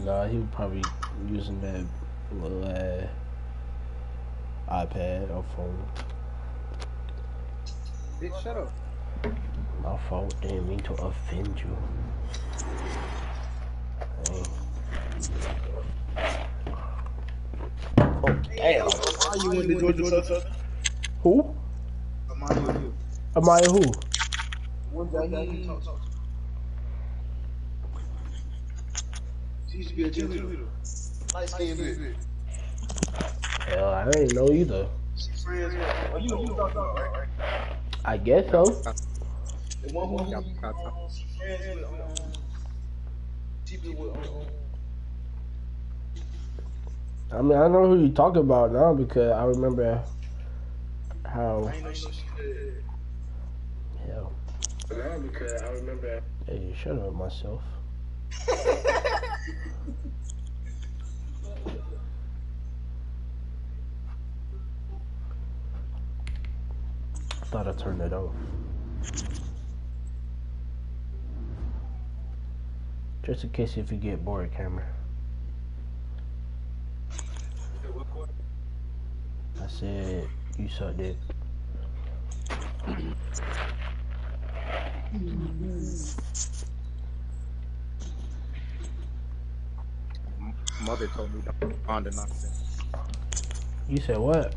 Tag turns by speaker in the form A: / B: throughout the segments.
A: Nah, he was probably using that little iPad or phone.
B: Bitch, shut up.
A: My fault, didn't mean to offend you. Hey. Oh, damn.
B: You went to Georgia Southern?
A: Who? Amaya who?
B: One day he talked to. She used to be a cheerleader. Light skinned bitch.
A: Hell, I didn't know either.
B: She's friends with. Oh, you know who I'm talking about, right?
A: I guess so.
B: The one who she's friends with. She be with.
A: I mean, I know who you talking about now because I remember how.
B: I ain't know she did.
A: Hell.
B: Now because I remember.
A: Hey, shut up, myself. I thought I turned it off. Just in case if you get bored, camera. I said you sucked it.
C: Mother told me don't respond to nonsense.
A: You said what?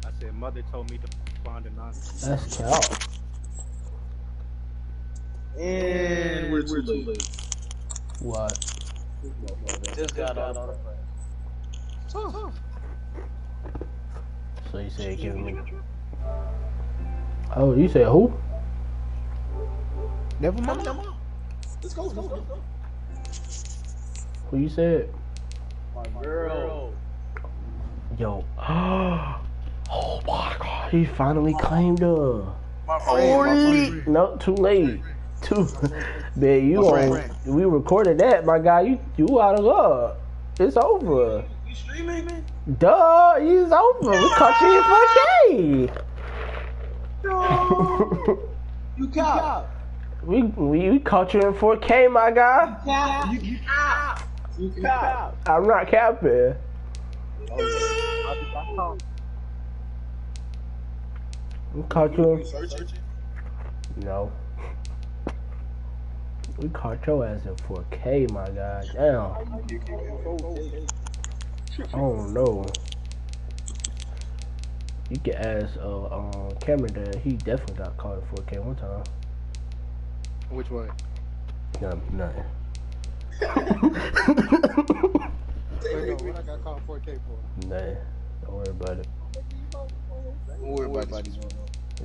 C: I said mother told me to respond to nonsense.
A: That's cow.
B: And we're too late.
A: What?
B: Just got out on the
A: So you said give me. Oh, you said who?
C: Never mind.
B: Let's go.
A: Who you said?
B: My girl.
A: Yo. Oh my god, he finally claimed her.
B: My friend.
A: No, too late. Man, you on? We recorded that, my guy. You out of luck. It's over.
B: You streaming?
A: Duh, it's over. We caught you in 4K.
B: No. You cop.
A: We caught you in 4K, my guy.
B: You cop.
A: I'm not capping. We caught you. No. We caught your ass in 4K, my guy. Damn. Oh no. You can ask Cameron that he definitely got caught in 4K one time.
C: Which way?
A: Nothing.
C: What I got called 4K for?
A: Nothing. Don't worry about it.
B: Don't worry about this one.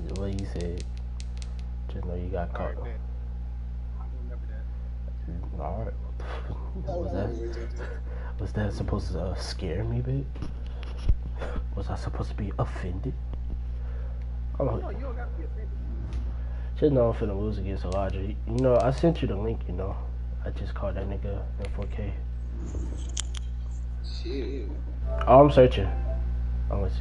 A: It's what you said. Just know you got caught.
C: Alright, I remember that.
A: Alright. Was that supposed to scare me, babe? Was I supposed to be offended?
C: No, you don't got to be offended.
A: Just know I'm finna lose against Elijah. You know, I sent you the link, you know. I just caught that nigga in 4K.
B: Shit.
A: Oh, I'm searching. Alright.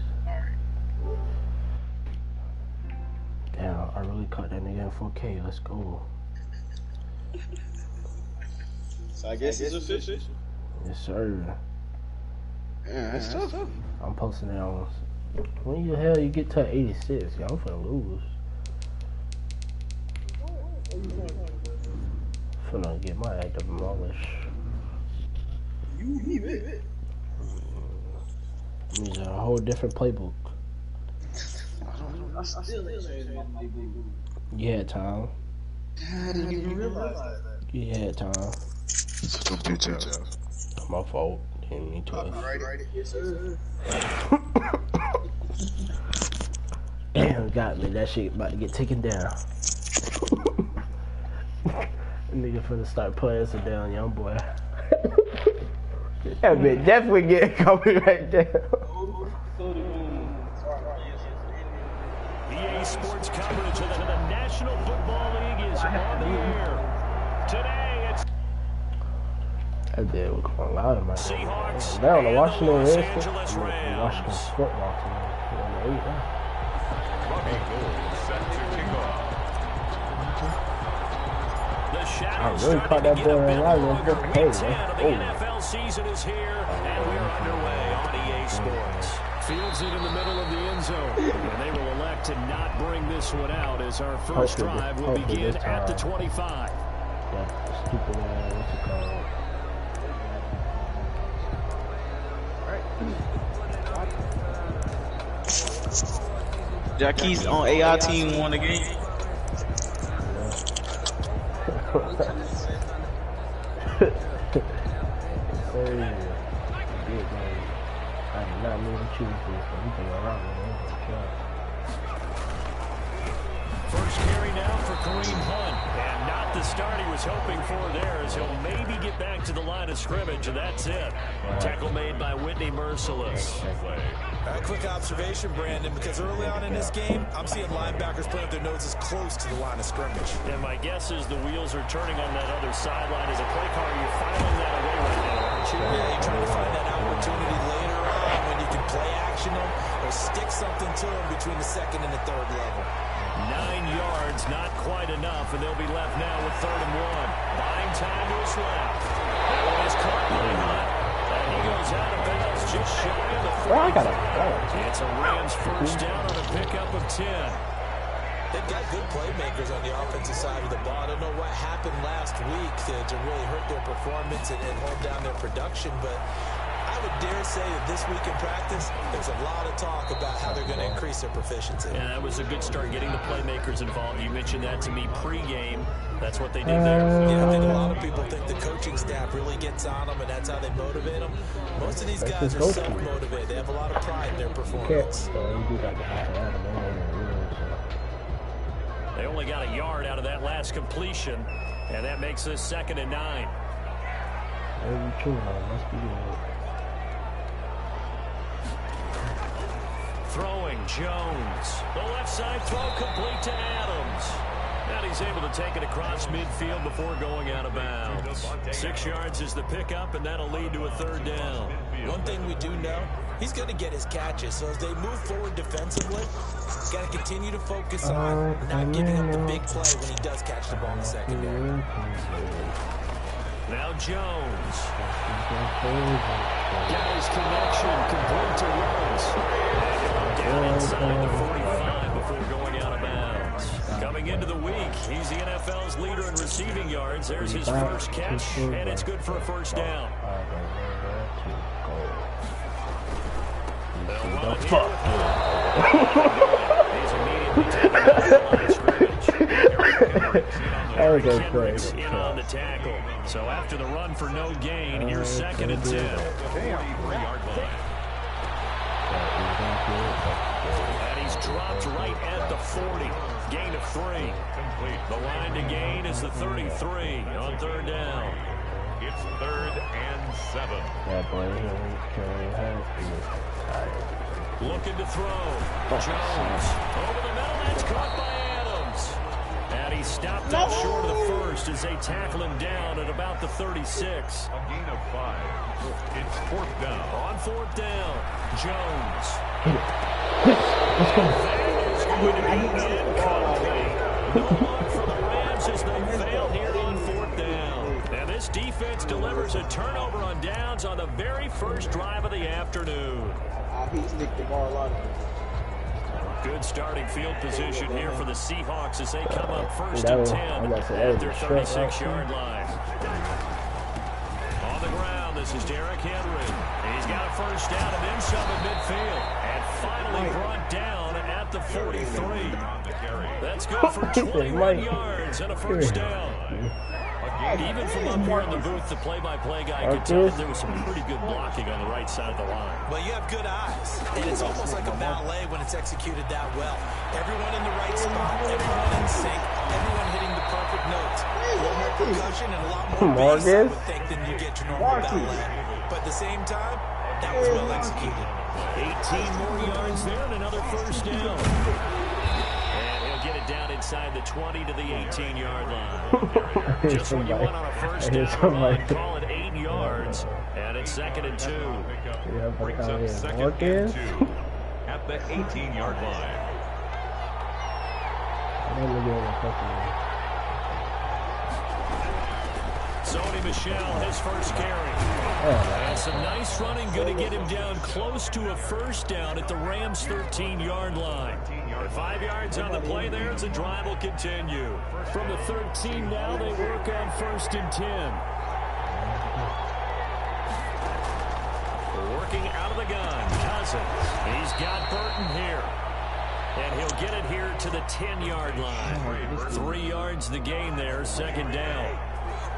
A: Damn, I really caught that nigga in 4K. Let's go.
B: So I guess it's official.
A: Yes, sir.
B: Yeah, that's tough.
A: I'm posting it on. When the hell you get to 86? Y'all finna lose. Finna get my act up demolished.
B: You leave it.
A: Means a whole different playbook.
B: I still ain't changed my playbook.
A: You had time.
B: I didn't even realize that.
A: You had time.
D: So don't do Jeff.
A: My fault. Didn't mean to.
B: Right. Yes, sir.
A: Damn, got me. That shit about to get taken down. Nigga finna start playing some down, young boy. That bitch definitely getting copyright down.
E: EA Sports coverage of the National Football League is on the air. Today it's
A: That bitch was going loud in my head.
E: Seahawks
A: Down to
E: and
A: Washington
E: the Los
A: Redskins.
E: Angeles
A: Washington
E: Rams.
A: football team.
E: The shadows
A: really caught that ball and I was
E: longer.
A: okay.
E: Week 10 of the NFL season is here, and we're underway on EA Sports. Fields it in the middle of the end zone, and they will elect to not bring this one out as our first drive will begin at the 25.
A: Yeah, stupid what's it called?
F: Jackie's on AI team won the game.
A: I'm not moving choose this, but we can go around with it.
E: First carry now for Kareem Hunt, and not the start he was hoping for there, as he'll maybe get back to the line of scrimmage, and that's it. Tackle made by Whitney Merciless.
G: A quick observation, Brandon, because early on in this game, I'm seeing linebackers putting their noses close to the line of scrimmage.
E: And my guess is the wheels are turning on that other sideline as a play caller. You're filing that away right now, aren't you?
G: Yeah, you're trying to find that opportunity later on when you can play action them or stick something to them between the second and the third level.
E: 9 yards, not quite enough, and they'll be left now with 3rd and 1. Buying time to his left. That one is caught by Hunt. And he goes out of bounds just shy of the 40. It's a Rams first down on a pickup of 10.
G: They've got good playmakers on the offensive side of the ball. I don't know what happened last week to really hurt their performance and hold down their production, but I would dare say that this week in practice, there's a lot of talk about how they're going to increase their proficiency.
E: Yeah, that was a good start, getting the playmakers involved. You mentioned that to me pre-game. That's what they did there.
G: Yeah, I think a lot of people think the coaching staff really gets on them, and that's how they motivate them. Most of these guys are self-motivated. They have a lot of pride in their performance.
E: They only got a yard out of that last completion, and that makes this 2nd and 9. Throwing Jones. The left side throw complete to Adams. And he's able to take it across midfield before going out of bounds. 6 yards is the pickup, and that'll lead to a 3rd down.
G: One thing we do know, he's going to get his catches. So as they move forward defensively, got to continue to focus on not giving up the big play when he does catch the ball in the secondary.
E: Now Jones. Got his connection complete to Rhodes. Down inside the 45 before going out of bounds. Coming into the week, he's the NFL's leader in receiving yards. There's his first catch, and it's good for a 1st down. They'll run it here. He's immediately taken off the line of scrimmage. Eric Kendricks in on the tackle. So after the run for no gain, here's 2nd and 10. 43-yard line. And he's dropped right at the 40. Gain of 3. The line to gain is the 33 on 3rd down. It's 3rd and 7. Looking to throw. Jones over the middle. That's caught by Adams. And he stopped up short of the first as they tackle him down at about the 36. A gain of 5. It's 4th down. On 4th down, Jones.
A: Let's go.
E: That is going to be incomplete. No luck for the Rams as they fail here on 4th down. And this defense delivers a turnover on downs on the very first drive of the afternoon.
B: He sneaked the ball out.
E: Good starting field position here for the Seahawks as they come up 1st and 10 at their 36-yard line. On the ground, this is Derrick Henry. He's got a 1st down and then some at midfield. And finally brought down at the 43. That's good for 21 yards and a 1st down. Even from up here in the booth, the play-by-play guy could tell that there was some pretty good blocking on the right side of the line.
G: Well, you have good eyes, and it's almost like a ballet when it's executed that well. Everyone in the right spot, everyone in sync, everyone hitting the perfect notes. A little more percussion and a lot more bass, I would think, than you get your normal ballet. But at the same time, that was well executed.
E: 18 more yards there and another 1st down. Get it down inside the 20 to the 18-yard line. Just when you want on a 1st down run, call it 8 yards, and it's 2nd and 2.
H: Brings up 2nd and 2 at the 18-yard line.
E: Sony Michel, his first carry. And some nice running, going to get him down close to a first down at the Rams' 13-yard line. 5 yards on the play there as the drive will continue. From the 13 now, they work on 1st and 10. Working out of the gun, Cousins. He's got Burton here. And he'll get it here to the 10-yard line. 3 yards the gain there, 2nd down.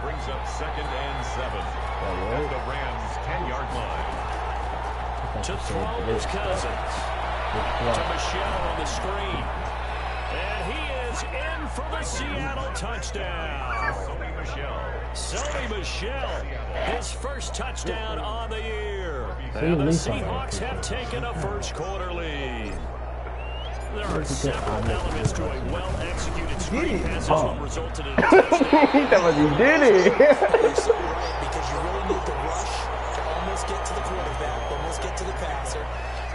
H: Brings up 2nd and 7 at the Rams' 10-yard line.
E: To throw is Cousins. To Michel on the screen. And he is in for the Seattle touchdown. Sony Michel, his first touchdown on the year. And the Seahawks have taken a first-quarter lead. There are several elements to a well-executed screen pass that resulted in a touchdown.
A: That was he did it.
G: You're so right, because you really need to rush to almost get to the quarterback, almost get to the passer.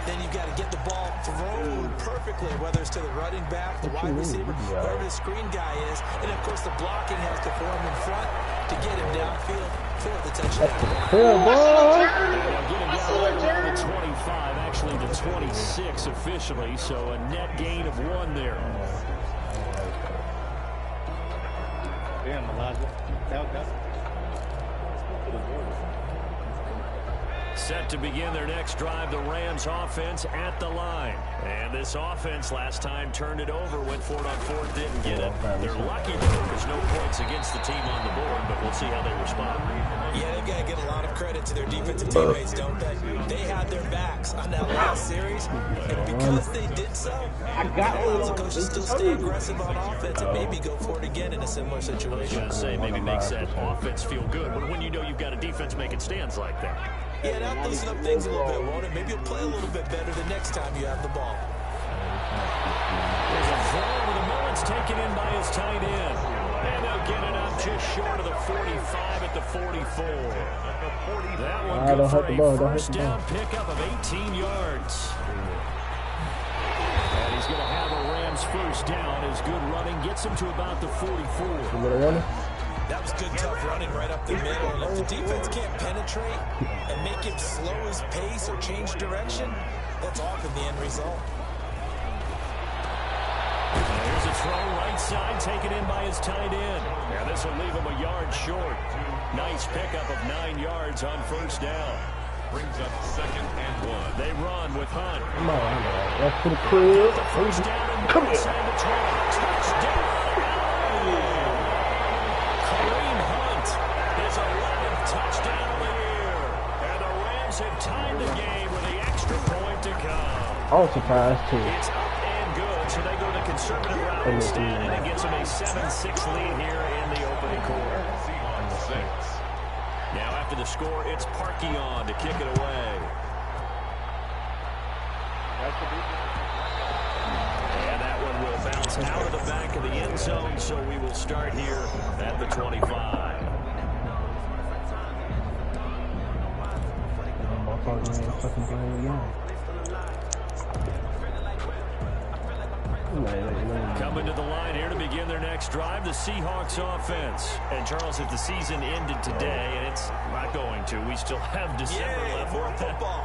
G: Then you've got to get the ball thrown perfectly, whether it's to the running back, the wide receiver, wherever the screen guy is. And, of course, the blocking has to form in front to get him downfield for the touchdown.
A: Good boy.
E: Get him down around the 25, actually the 26 officially, so a net gain of 1 there.
C: Damn, Elijah. That's
E: Set to begin their next drive, the Rams offense at the line. And this offense last time turned it over, went for it on 4th, didn't get it. They're lucky there's no points against the team on the board, but we'll see how they respond.
G: Yeah, they've got to give a lot of credit to their defensive teammates, don't they? They had their backs on that last series, and because they did so, that allows the coaches still stay aggressive on offense and maybe go for it again in a similar situation.
E: I was going to say, maybe makes that offense feel good, but when you know you've got a defense making stands like that.
G: Yeah, that'll loosen up things a little bit, won't it? Maybe you'll play a little bit better the next time you have the ball.
E: There's a throw over the middle. It's taken in by his tight end. And they'll get it up just short of the 45 at the 44. That one good for a first down pickup of 18 yards. And he's going to have a Rams first down. His good running gets him to about the 44.
G: That was good, tough running right up the middle. And if the defense can't penetrate and make him slow his pace or change direction, that's often the end result.
E: Here's a throw right side, taken in by his tight end. Now this will leave him a yard short. Nice pickup of 9 yards on first down.
H: Brings up 2nd and 1.
E: They run with Hunt.
A: Come on, that's for the crib.
E: The first down and come inside the 20. Touchdown. Kareem Hunt, his 11th touchdown of the year. And the Rams have tied the game with the extra point to come.
A: I'm surprised too.
E: It's up and good, so they go the conservative route instead, and it gets them a 7-6 lead here in the opening quarter.
H: Seahawks 6.
E: Now after the score, it's Parkey on to kick it away. And that one will bounce out of the back of the end zone, so we will start here at the 25. Coming to the line here to begin their next drive, the Seahawks offense. And Charles, if the season ended today, and it's not going to, we still have December left.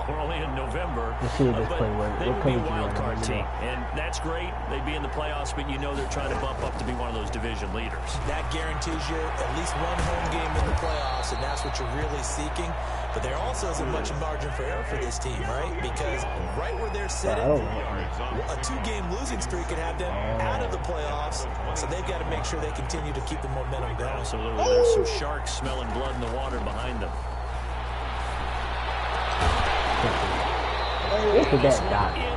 E: We're only in November. But they would be a wild card team. And that's great. They'd be in the playoffs, but you know they're trying to bump up to be one of those division leaders.
G: That guarantees you at least one home game in the playoffs, and that's what you're really seeking. But there also isn't much margin for error for this team, right? Because right where they're sitting, a 2-game losing streak could have them out of the playoffs, so they've got to make sure they continue to keep the momentum going.
E: Absolutely. There's some sharks smelling blood in the water behind them.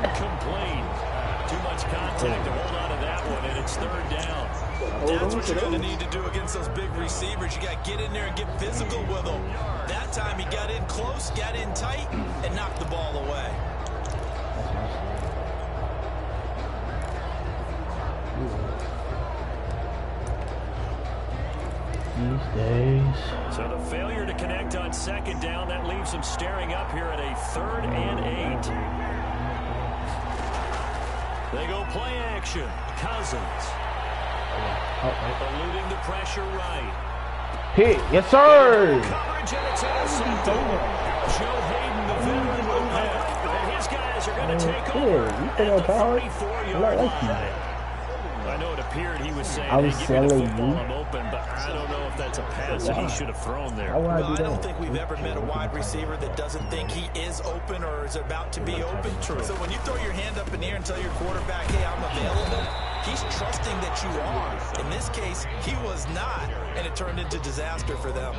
E: Incomplete. Too much contact to hold on to that one, and it's 3rd down.
G: That's what you're going to need to do against those big receivers. You got to get in there and get physical with them. That time he got in close, got in tight, and knocked the ball away.
A: These days.
E: So the failure to connect on 2nd down, that leaves him staring up here at a 3rd and 8. They go play action. Cousins. Eluding the pressure right.
A: Hit. Yes, sir.
E: Coverage, and it's intercepted. Joe Hayden, the veteran, will hit. And his guys are going to take over at the 44-yard line. I know it appeared he was saying,
A: I was
E: hey, give me the
A: selling
E: football,
A: you.
E: I'm open, but I don't know if that's a pass that he should have thrown there.
A: Why would
G: Well, I
A: do
G: don't
A: that?
G: think we've ever met a wide receiver that doesn't think he is open or is about to be open. True. So when you throw your hand up in the air and tell your quarterback, hey, I'm available, he's trusting that you are. In this case, he was not, and it turned into disaster for them.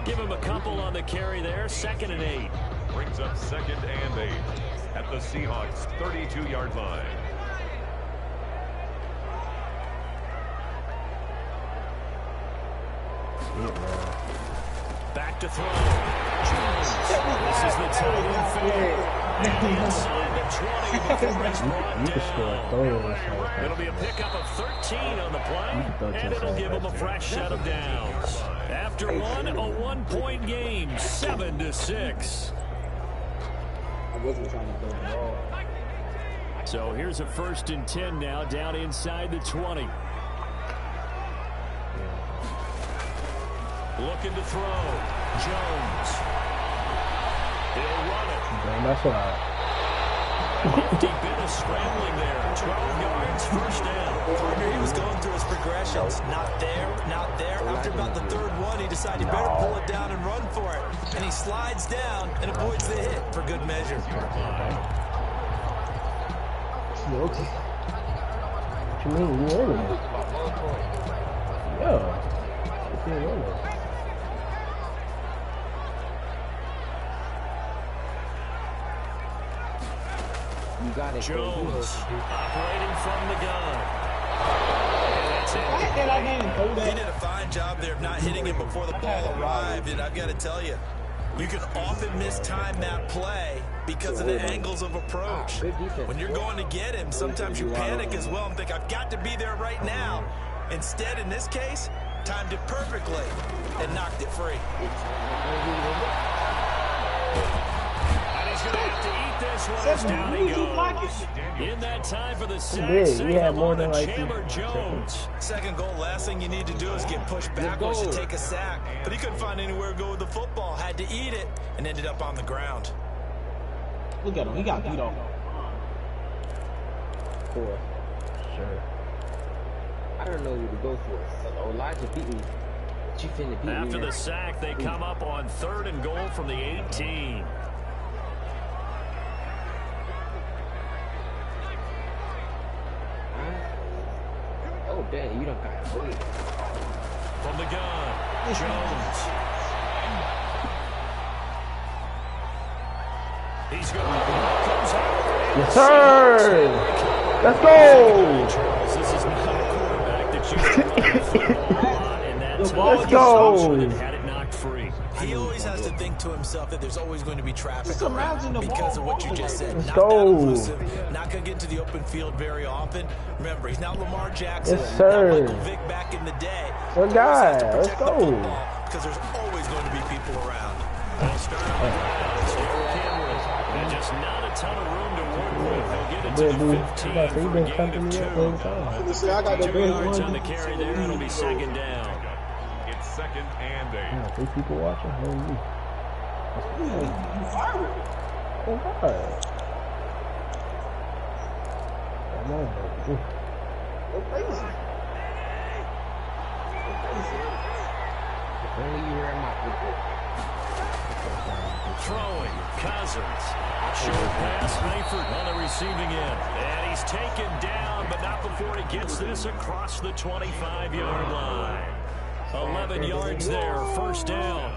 E: Give him a couple on the carry there, 2nd and 8.
H: Brings up 2nd and 8 at the Seahawks 32-yard line.
E: Back to throw. Jones. This is the tight end fade. Inside the 20 before it's brought
A: You can score a throw or something.
E: It'll be a pickup of 13 on the play, and it'll give them a fresh set of downs. After one, a 1-point game, 7-6.
B: I wasn't trying to throw the ball.
E: So here's a 1st and 10 now, down inside the 20. Looking to throw. Jones. He'll run it.
A: That's all right.
E: Nifty bit of scrambling there. 12 yards, 1st down.
G: Partner, he was going through his progressions. Not there, not there. After about the 3rd one, he decided he better pull it down and run for it. And he slides down and avoids the hit for good measure.
A: What you mean? You in it? Yeah. What you in it?
B: You got it.
E: Jones operating from the gun. And that's it.
G: He did a fine job there of not hitting him before the ball arrived, and I've got to tell you, you can often mistime that play because of the angles of approach. When you're going to get him, sometimes you panic as well and think, I've got to be there right now. Instead, in this case, timed it perfectly and knocked it free.
E: And he's going to have to eat this one as down he goes. In that time for the sack,
A: He
E: second
A: had more
E: one
A: than
E: to
A: like
E: Chandler
A: 2
E: Jones.
G: Second goal, last thing you need to do is get pushed backwards to take a sack. But he couldn't find anywhere to go with the football, had to eat it, and ended up on the ground.
B: Look at him. He got beat off. 4.
A: Sure.
B: I don't know who to go for. Elijah beat me. But you finna beat me.
E: After the sack, they come up on 3rd and goal from the 18.
B: Oh, dang. You don't got it.
E: From the gun, Jones. He's going comes out.
A: Yes, sir. Let's go.
E: Charles, this is not a quarterback that you can run football a lot, and that time
A: Let's go.
E: had it knocked free.
G: He always has to think to himself that there's always going to be traffic around because of what you just said.
A: Let's
G: Not
A: go.
G: that elusive, not going to get into the open field very often. Remember, he's not Lamar Jackson,
A: Yes, sir.
G: not Michael Vick back in the day.
A: Good
G: Always
A: guy.
G: has to
A: Let's
G: protect the
A: go.
G: football because there's always going to be people around.
E: They'll start on the ground. It's Derrick Henry. And just not a ton of room to work with. They'll get it to the 15 for a gain of 2.
B: I got
E: 2 yards on the carry there. It'll be 2nd down.
H: It's 2nd and 8.
A: Yeah, 3 people watching. Holy. Oh, God. Come on, baby.
B: Go crazy. If only you were in my football.
E: Throwing, Cousins. Short pass, Mayford on the receiving end. And he's taken down, but not before he gets this across the 25-yard line. 11 yards there, 1st down.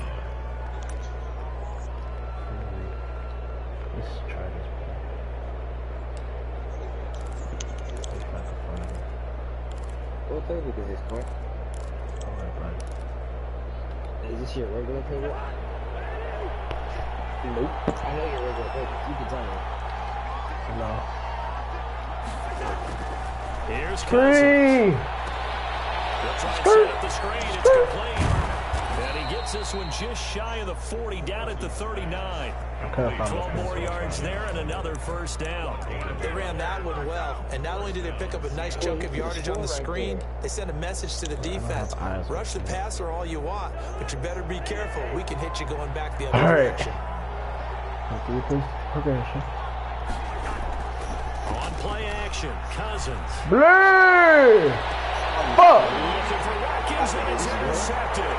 A: Let's try this play. Let's try to find it.
B: What playbook is this, boy?
A: Alright, bud.
B: Is this your regular playbook? Nope. I know your regular playbook. You can tell me.
A: No.
E: Here's
A: Three.
E: Cousins. They'll try to set up the screen. It's complete. And he gets this one just shy of the 40, down at the 39. 12 more yards there and another first down.
G: They ran that one well, and not only did they pick up a nice chunk of yardage on the screen, they sent a message to the defense. Rush the passer all you want, but you better be careful. We can hit you going back the other direction.
E: On play action, Cousins.
A: Blur! Fuck!
E: Looking for Watkins, and it's intercepted.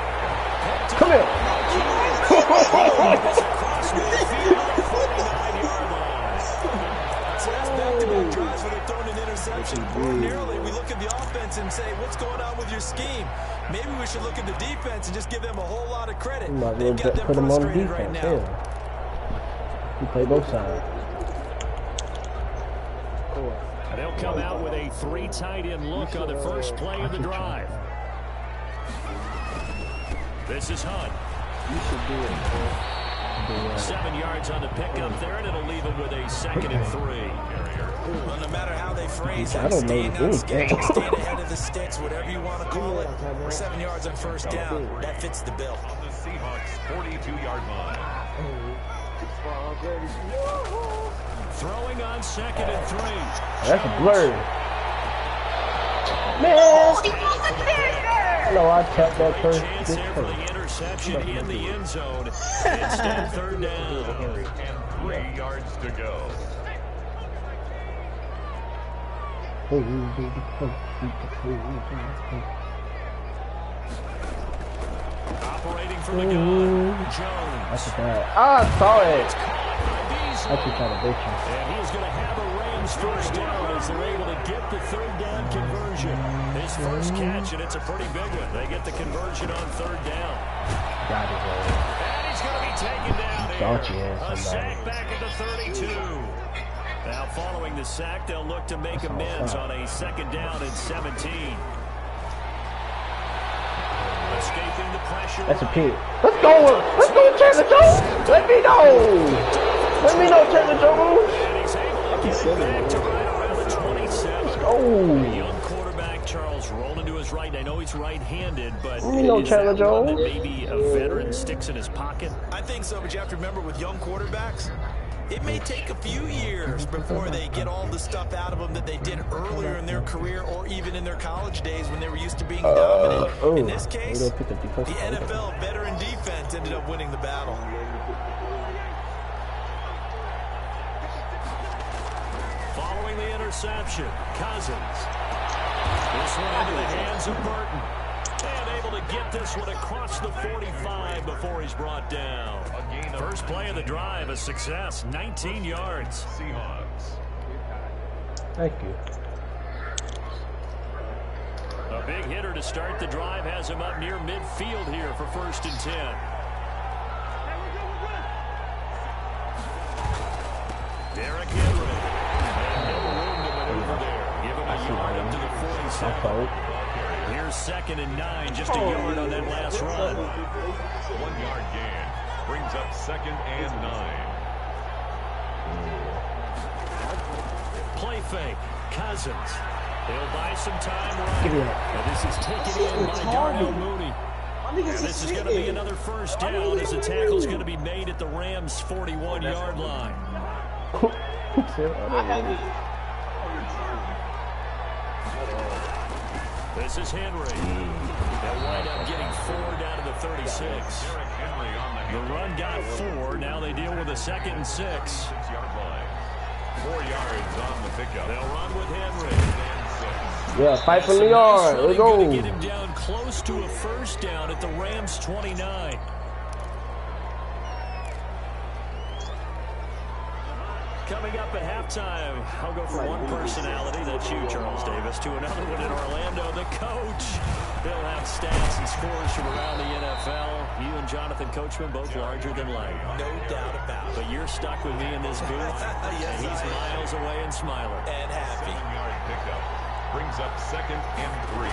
A: Come here.
E: Across midfield, 49-yard line.
G: So that's back-to-back drives where they're throwing an interception. Ordinarily, we look at the offense and say, what's going on with your scheme? Maybe we should look at the defense and just give them a whole lot of credit. They've got them frustrated right now.
A: You play both sides.
E: They'll come out with a 3 tight end look on the first play of the drive. This is Hunt.
B: You should do it, bro.
E: 7 yards on the pickup there, and it'll leave him with a 2nd and 3.
G: Well, no matter how they phrase it, staying on schedule, staying ahead of the sticks, whatever you want to call it, 7 yards on first down, that fits the bill.
H: On the Seahawks' 42-yard line.
E: Throwing on 2nd and 3.
A: That's a blur. Man! No, I tapped that first.
E: Chance there for the interception in the end zone. Instead, 3rd down.
H: And 3 yards to go.
E: Operating from the gun, Jones.
A: That's bad. I saw it.
E: I
A: keep trying to beat you.
E: And he's going to have a Rams first down as they're able to get the 3rd down conversion. His first catch, and it's a pretty big one. They get the conversion on 3rd down.
A: Got it,
E: and he's going to be taken down here. A sack back at the 32. Now following the sack, they'll look to make amends on a 2nd down and 17. Escaping the pressure.
A: That's a pick. Let's go, Chandler Jones. Let me know, Chandler Jones.
E: And he's able to get it back to right around the 27.
A: Oh.
E: Young quarterback Charles rolling to his right. I know he's right-handed, but
A: Chandler Jones.
E: That maybe a veteran sticks in his pocket?
G: I think so, but you have to remember with young quarterbacks, it may take a few years before they get all the stuff out of them that they did earlier in their career or even in their college days when they were used to being dominant. In this case, the NFL veteran defense ended up winning the battle.
E: Following the interception, Cousins. This one into the hands of Burton. And able to get this one across the 45 before he's brought down. First play of the drive, a success, 19 yards.
H: Seahawks.
A: Thank you.
E: A big hitter to start the drive has him up near midfield here for 1st and 10. Derrick Henry. No room to maneuver there. Give him a yard up to the 47. Here's 2nd and 9, just a yard on that last run.
H: 1 yard gain. Brings up 2nd and 9.
E: Play fake. Cousins. He'll buy some time running. And this is taken in by Darnell Mooney. And this is going to be another first down as the tackle's going to be made at the Rams' 41-yard line. This is Henry. They'll wind up getting 4 down to the 36. The run got 4. Now they deal with a 2nd and 6.
H: 6-yard line. 4 yards on the pickup.
E: They'll run with Henry.
A: Yeah, fight for the yard. Let's go.
E: Going to get him down close to a first down at the Rams' 29. Coming up at halftime, I'll go from one personality, that's you, Charles Davis, to another one in Orlando, the coach. They'll have stats and scores from around the NFL. You and Jonathan Coachman, both larger than life.
G: No doubt about it.
E: But you're stuck with me in this booth.
G: Yes,
E: and he's miles away and smiling.
G: And happy.
H: 7-yard pickup. Brings up 2nd and 3.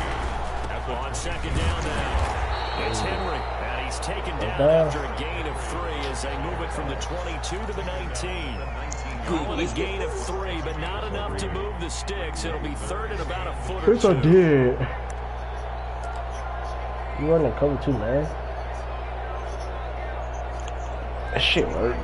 E: On 2nd down now, it's Henry. And he's taken down after a gain of 3 as they move it from the 22 to the 19. Calling a gain of 3, but not enough to move the sticks. It'll be 3rd and about a foot or 2.
A: I did. You running cover 2, man. That shit worked.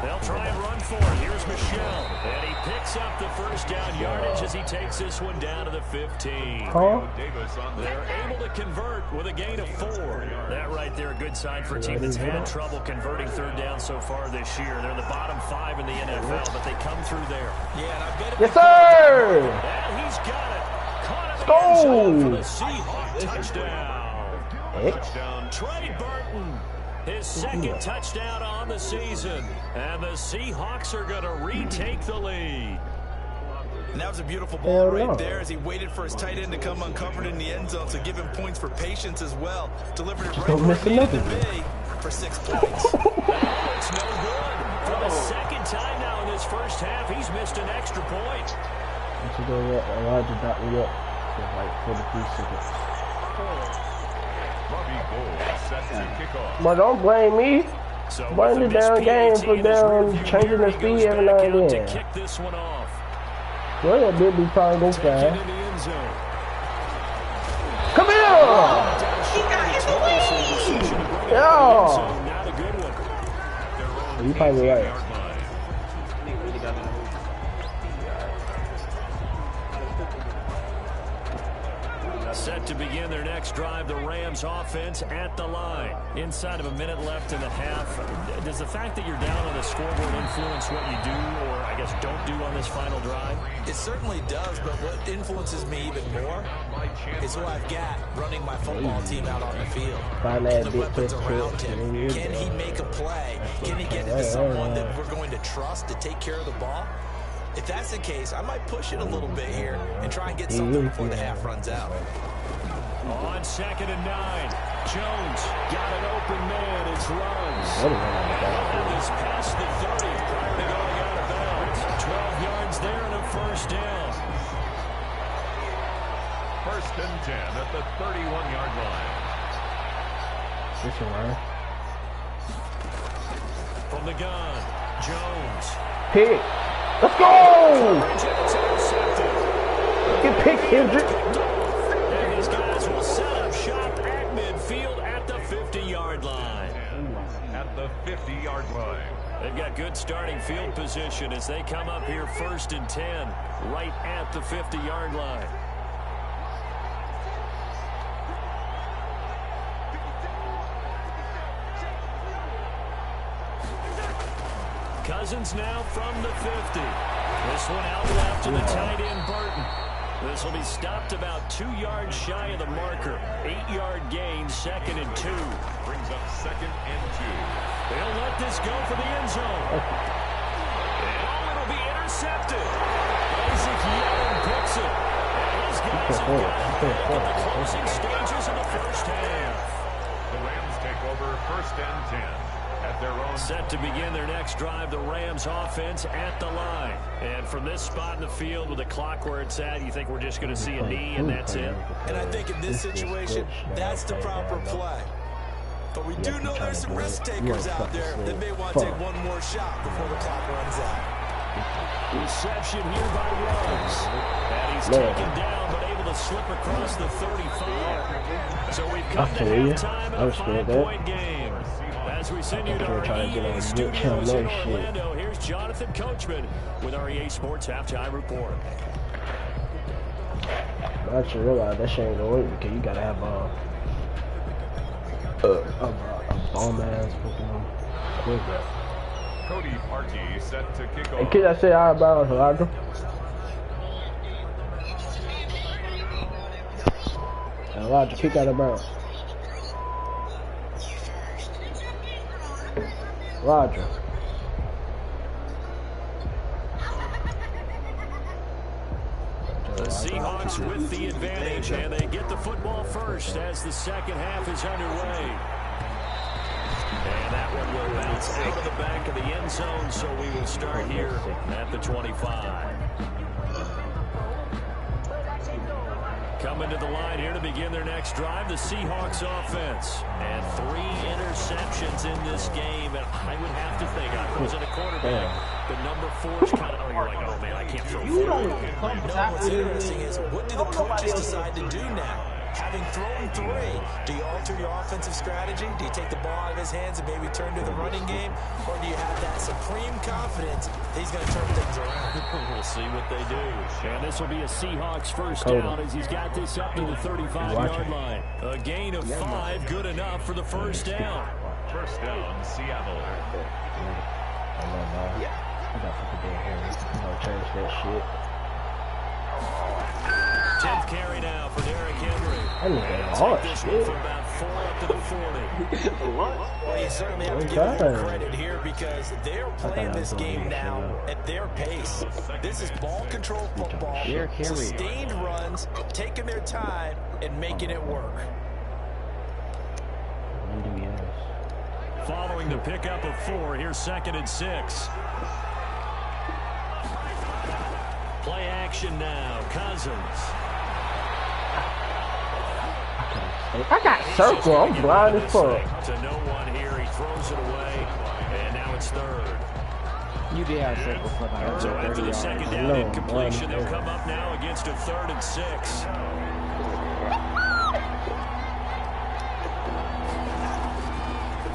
E: They'll try and run for it. Here's Michelle. And he picks up the first down yardage as he takes this one down to the 15.
A: Huh?
E: They're able to convert with a gain of 4. That right there, a good sign for a team that's had trouble converting third down so far this year. They're in the bottom 5 in the NFL, but they come through there. Yeah, and I bet
A: yes, sir!
E: And he's got it. Caught him in the end zone for the Seahawks touchdown. Touchdown, Trey Burton. His second touchdown on the season. And the Seahawks are going to retake the lead.
G: And that was a beautiful ball right there as he waited for his tight end to come uncovered in the end zone. So give him points for patience as well. Delivered it right where he needed to be for 6 points.
E: It's no good. For the second time now in this first half, he's missed an extra point.
A: You should go Elijah dot me up for like 43 seconds. But don't blame me.
E: So
A: blame the damn game for changing the speed every now and then.
E: Kick this one off.
A: Well, that did be probably this guy. Come here! Yeah! You probably right.
E: Set to begin their next drive, the Rams offense at the line. Inside of a minute left in the half. Does the fact that you're down on the scoreboard influence what you do, or I guess don't do on this final drive?
G: It certainly does, but what influences me even more is who I've got running my football team out on the field. And the weapons around him. Can he make a play? Can he get it to someone that we're going to trust to take care of the ball? If that's the case, I might push it a little bit here and try and get something before the half runs out.
E: On 2nd and 9, Jones got an open man. It's runs. He's past the 30 prior to going out of bounds. 12 yards there and a first down.
H: 1st and 10 at the 31-yard line.
A: This one,
E: From the gun, Jones.
A: Pick. Let's go! Get picked, Kendrick.
E: And these guys will set up shop at midfield at the 50-yard line.
H: At the 50-yard line.
E: They've got good starting field position as they come up here 1st and 10, right at the 50-yard line. Cousins now from the 50. This one out left to the tight end, Burton. This will be stopped about 2 yards shy of the marker. 8-yard gain, 2nd and 2.
H: Brings up 2nd and 2.
E: They'll let this go for the end zone. And it'll be intercepted. Isaac Young picks it. And his guys have got back in the closing stages of the first half.
H: The Rams take over 1st and 10. At their own.
E: Set to begin their next drive, the Rams offense at the line. And from this spot in the field with the clock where it's at, you think we're just going to see a knee and that's it?
G: And I think in this situation, that's the proper play. But we do know there's some risk takers out there that may want to take one more shot before the clock runs out.
E: Reception here by Rose. And he's taken down but able to slip across the 35. So we've come to halftime in a 5-point game. As we send you to our EA studios in Orlando, here's Jonathan Coachman with our EA Sports Halftime Report.
A: I actually realize that shit ain't gonna work because you gotta have a bomb ass fucking quarterback.
H: Cody Parkey set to kick off.
A: Hey, kid, I said out of bounds, Elijah. Elijah, kick out of bounds. Roger.
E: The Seahawks with the advantage, and they get the football first as the second half is underway. And that one will bounce out of the back of the end zone, so we will start here at the 25. Coming to the line here to begin their next drive, the Seahawks offense. And 3 interceptions in this game, and I would have to think, throws in a quarterback. The number 4 is kind of, you're like, oh man, I can't throw 4.
G: No, what's interesting is, what do the coaches decide to do now? Having thrown 3, do you alter your offensive strategy? Do you take the ball out of his hands and maybe turn to the running game? Or do you have that supreme confidence that he's going to turn things around?
E: We'll see what they do. And this will be a Seahawks first down as he's got this up to the 35-yard line. A gain of 5, good enough for the first down.
H: First down, Seattle.
A: Yeah. I got fucking dead hair. I'm gonna change that shit.
E: 10th carry now for Derrick Henry.
A: I need that
E: Take
A: hard
E: this
A: shit.
E: one for about 4 up to the 40.
G: Well, you certainly have to give them credit here because they're playing this game now at their pace. This is ball control football, sustained runs, taking their time and making it work.
E: Following the pickup of 4, here's 2nd and 6. Play action now, Cousins.
A: I got circle. I'm blind as fuck.
E: To no one here, he throws it away, and now it's 3rd.
B: You did have circle for that.
E: So after the 2nd down incompletion, they'll come up now against a 3rd and 6.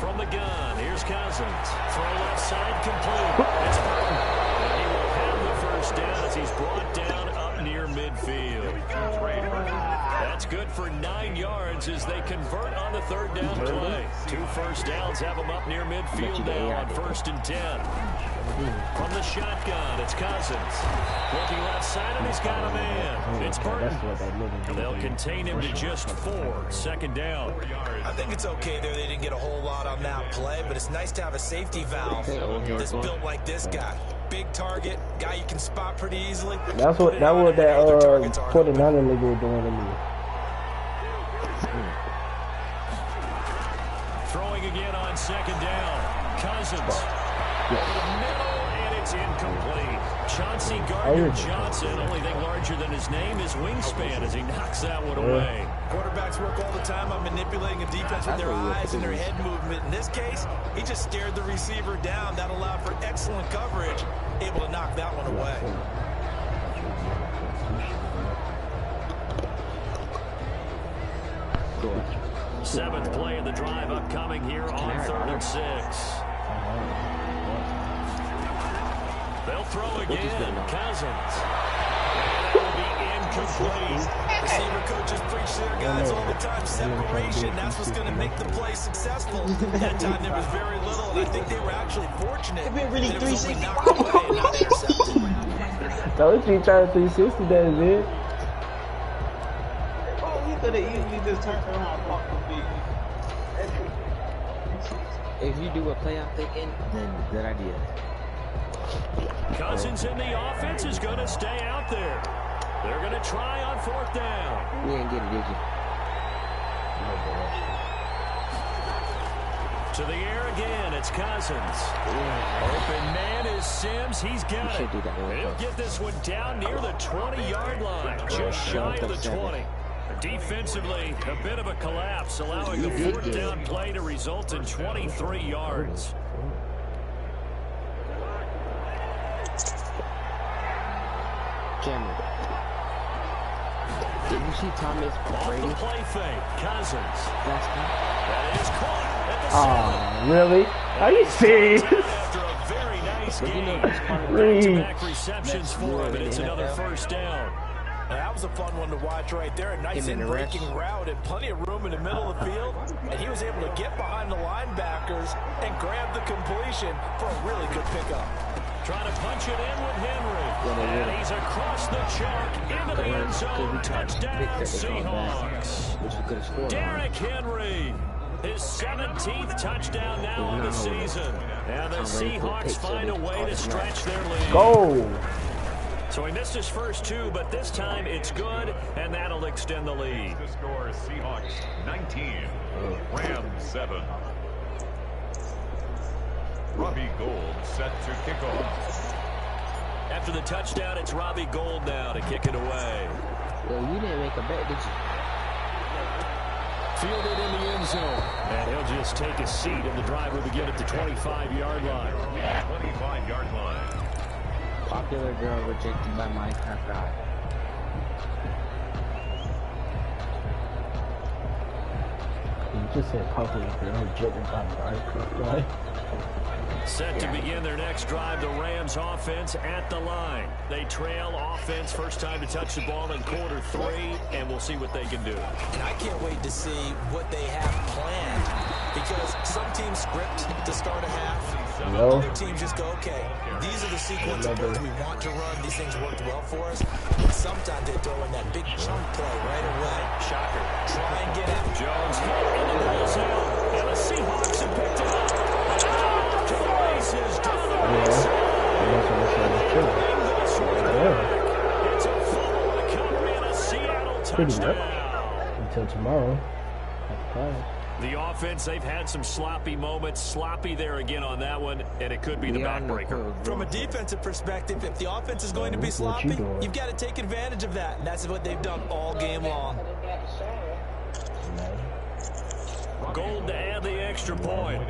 E: From the gun, here's Cousins. Throw left side complete. It's Burton. And he will have the first down as he's brought down up near midfield. That's good for 9 yards as they convert on the 3rd down play. 2 first downs have them up near midfield now on 1st and 10. From the shotgun, it's Cousins. Looking left side, and he's got a man. It's Burton. They'll contain him to just 4. 2nd down.
G: I think it's okay there. They didn't get a whole lot on that play, but it's nice to have a safety valve that's built like this guy. Big target, guy you can spot pretty easily.
A: That's what that 49er nigga was doing to me.
E: Throwing again on 2nd down. Cousins. Over the middle, and it's incomplete. Chauncey Gardner-Johnson, only thing larger than his name is wingspan as he knocks that one away.
G: Quarterbacks work all the time on manipulating a defense with their eyes and their head movement. In this case, he just stared the receiver down. That allowed for excellent coverage, able to knock that one away.
E: Seventh play of the drive upcoming here on 3rd and 6. They'll throw again. Cousins. And that will be incomplete.
G: Receiver coaches preach to their guys all the time. Separation, that's what's going to make the play successful. That time there was very little, and I think they were actually fortunate. They've been really 360 knocked away and not intercepted.
A: Told you trying to 360 that is it.
B: Oh, he could have easily just turned around and walked the field. If you do a playoff thinking, then good idea.
E: Cousins in the offense is going to stay out there. They're going to try on 4th down.
B: We ain't get it, did you?
E: To the air again, it's Cousins. Open man is Sims. He's got it. He'll get this one down near the 20-yard line, just shy of the 20. Defensively, a bit of a collapse, allowing the 4th down play to result in 23 yards.
B: Cameron. Did you see Thomas Brady?
E: Off the play fake, Cousins.
B: Last time?
E: That is caught at the 7.
A: Really? Are you serious?
E: After a very nice game. Back-to-back receptions for him, and it's another first down.
G: That was a fun one to watch right there. A nice in-breaking route and plenty of room in the middle of the field. And he was able to get behind the linebackers and grab the completion for a really good pickup.
E: Trying to punch it in with Henry. And he's across the chalk into the end zone. Touchdown, Seahawks. Derrick Henry. His 17th touchdown now on the season. And the Seahawks find a way to stretch their lead.
A: Go.
E: So he missed his first 2, but this time it's good, and that'll extend the lead.
H: The score is Seahawks 19, Rams 7. Robbie Gould set to kick off.
E: After the touchdown, it's Robbie Gould now to kick it away.
B: Well, you didn't make a bet, did you?
E: Fielded in the end zone. And he'll just take a seat, and the drive will begin at the 25-yard line.
B: popular girl rejected by Minecraft God.
A: You just said popular girl rejected by Minecraft, right?
E: Set to begin their next drive, the Rams offense at the line. They trail offense, first time to touch the ball in quarter 3, and we'll see what they can do.
G: And I can't wait to see what they have planned, because some teams script to start a half.
A: No.
G: Other teams just go, okay, these are the sequence of plays we want to run. These things worked well for us. And sometimes they throw in that big chunk play right away. Shocker. Try and get it.
E: Jones hit in the middle zone, and the Seahawks have picked it up. It's a full recovery and a Seattle touchdown.
A: Until tomorrow.
E: The offense, they've had some sloppy moments. Sloppy there again on that one, and it could be the backbreaker.
G: From a defensive perspective, if the offense is going to be sloppy, you've got to take advantage of that. And that's what they've done all game long.
E: Gold to add the extra point.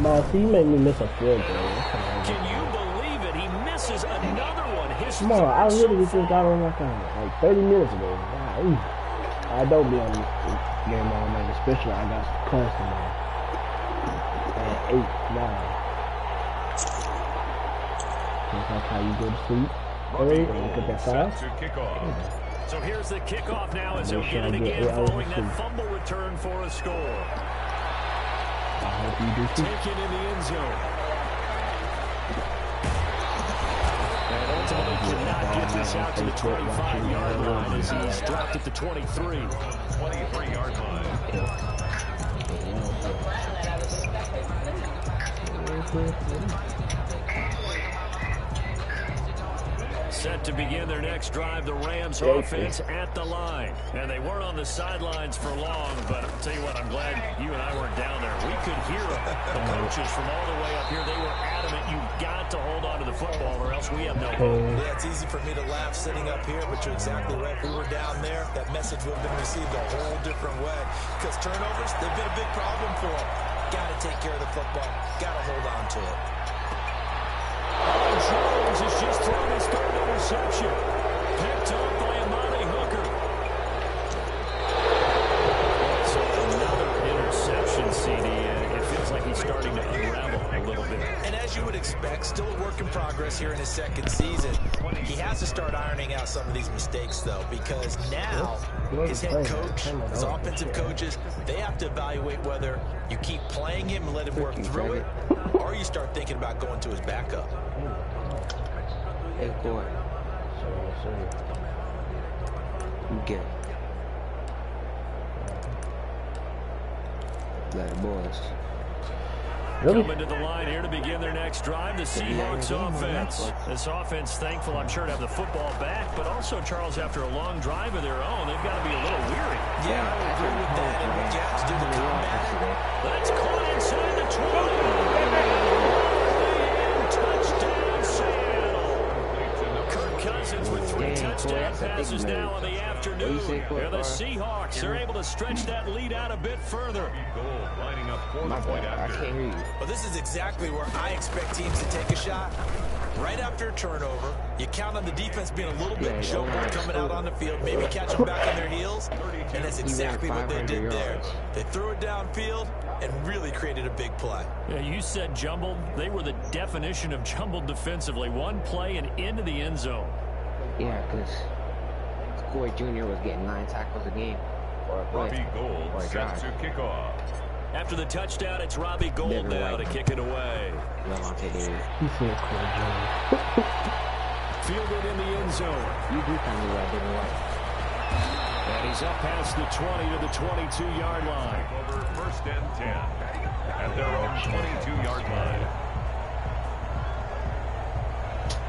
A: Marcy, you made me miss a field goal.
E: Can you believe it? He misses another one.
A: Come on, I literally just got on my phone like 30 minutes ago. Wow. I don't be on this game all night, especially I got class tomorrow at 8, 9. Just like how you go to sleep early and wake up at 5.
E: So here's the kickoff now as he'll get it again following that fumble return for a score.
A: I hope you do too.
E: Taken in the end zone. And ultimately cannot get this out to the 25-yard line as he's dropped at the 23.
H: 23-yard line.
E: Set to begin their next drive, the Rams offense at the line. And they weren't on the sidelines for long, but I'll tell you what, I'm glad you and I weren't down there. We could hear them. The coaches from all the way up here, they were adamant, you've got to hold on to the football or else we have no hope.
G: Yeah, it's easy for me to laugh sitting up here, but you're exactly right. If we were down there, that message would have been received a whole different way. Because turnovers, they've been a big problem for them. Got to take care of the football. Got to hold on to it.
E: Jones has just thrown his third interception. Picked up by Amani Hooker. So another interception, CD. It feels like he's starting to unravel a little bit.
G: And as you would expect, still a work in progress here in his second season. He has to start ironing out some of these mistakes, though, because now his head coach, his offensive coaches, they have to evaluate whether you keep playing him and let him work through it, or you start thinking about going to his backup.
B: Hey, Corey. You get it. Let the boys.
E: Coming to the line here to begin their next drive, the Seahawks offense. This offense, thankful, I'm sure, to have the football back, but also, Charles, after a long drive of their own, they've got to be a little weary.
G: Yeah, I agree with that. And what you have to do to combat it.
E: That's caught inside the 20. Touchdown, Seattle. Kirk Cousins with 3 touchdown passes now in the afternoon. And the Seahawks are able to stretch that lead out a bit further.
H: Lining up for the point after.
B: I can't hear you.
G: Well, this is exactly where I expect teams to take a shot. Right after a turnover, you count on the defense being a little bit showboat coming out on the field, maybe catch them back on their heels, and that's exactly what they did there. They threw it downfield and really created a big play.
E: Yeah, you said jumbled. They were the definition of jumbled defensively. One play and into the end zone.
B: Yeah, because Corey Jr. was getting 9 tackles a game. Or a play.
H: Robbie Gould
B: or a
H: set
B: drive.
H: to kick off.
E: After the touchdown, it's Robbie Gould now to kick it away.
A: He said Corey Jones.
E: Fielded in the end zone.
B: You do tell me what I didn't like.
E: And he's up past the 20 to the 22-yard line.
H: Over 1st and 10 at their own 22-yard line.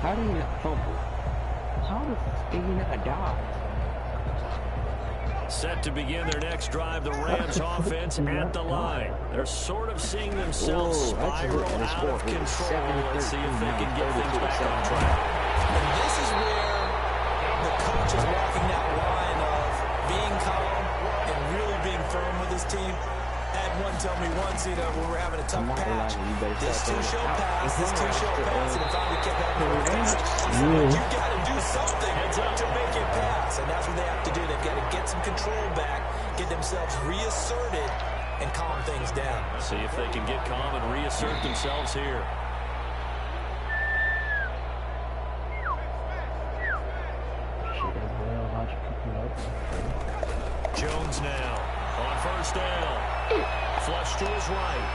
B: How do you not fumble? How the f*** do you not die?
E: Set to begin their next drive, the Rams offense at the line. They're sort of seeing themselves spiral out of control. Let's see if they can get things back on track.
G: And this is where the coach is walking that line of being calm and really being firm with his team. At Someone told me once, when we're having a tough patch, this two-shell pass, and if I kept having you got to do something to make it pass, and that's what they have to do. They've got to get some control back, get themselves reasserted, and calm things down.
E: See if they can get calm and reassert themselves here. Jones now on first down. Flush to his right.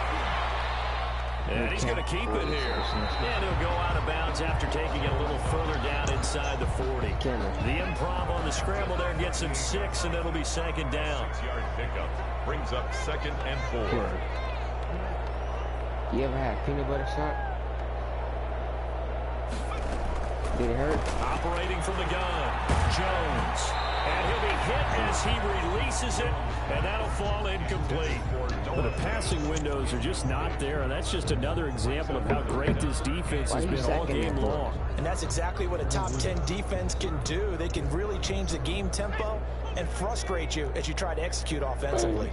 E: And he's going to keep it here. And he'll go out of bounds after taking it a little further down inside the 40. The improv on the scramble there gets him 6, and it'll be second down.
H: 6-yard pickup brings up 2nd and 4.
B: You ever had peanut butter shot? Did it hurt?
E: Operating from the gun, Jones. And he'll be hit as he releases it, and that'll fall incomplete.
I: But the passing windows are just not there, and that's just another example of how great this defense has been all game long.
G: And that's exactly what a top 10 defense can do. They can really change the game tempo and frustrate you as you try to execute offensively.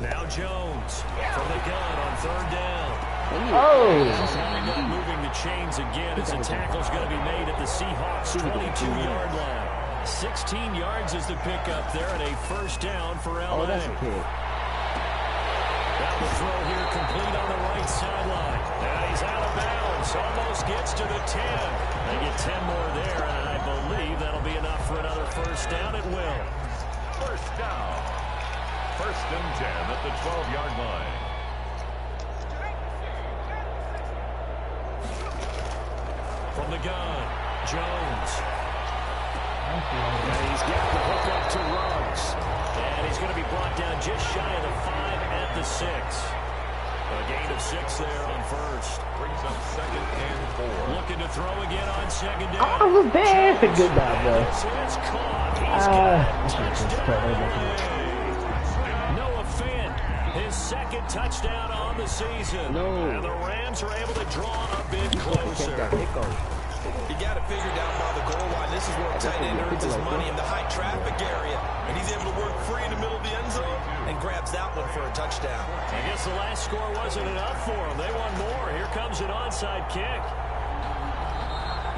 E: Now Jones from the gun on 3rd down. Moving the chains again as the tackle's going to be made at the Seahawks' 22-yard line. 16 yards is the pickup there, and a first down for LA.
B: That's a kick.
E: That will throw here complete on the right sideline. And he's out of bounds. Almost gets to the 10. They get 10 more there, and I believe that'll be enough for another first down. It will.
H: First down. 1st and 10 at the 12-yard line.
E: From the gun, Jones. And he's got the hook up to Ruggs. And he's going to be brought down just shy of the 5 at the 6. A gain of 6 there on first.
H: Brings up 2nd and 4.
E: Looking to throw again on 2nd down.
A: I was there. Good job, bro.
E: This is caught. He's got a touchdown. Noah Fant, his 2nd touchdown on the season. And the Rams are able to draw a bit closer.
G: You got to figure down by the goal line. This is where a tight end earns his money in the high traffic area. And he's able to work free in the middle of the end zone and grabs that one for a touchdown.
E: I guess the last score wasn't enough for them. They want more. Here comes an onside kick.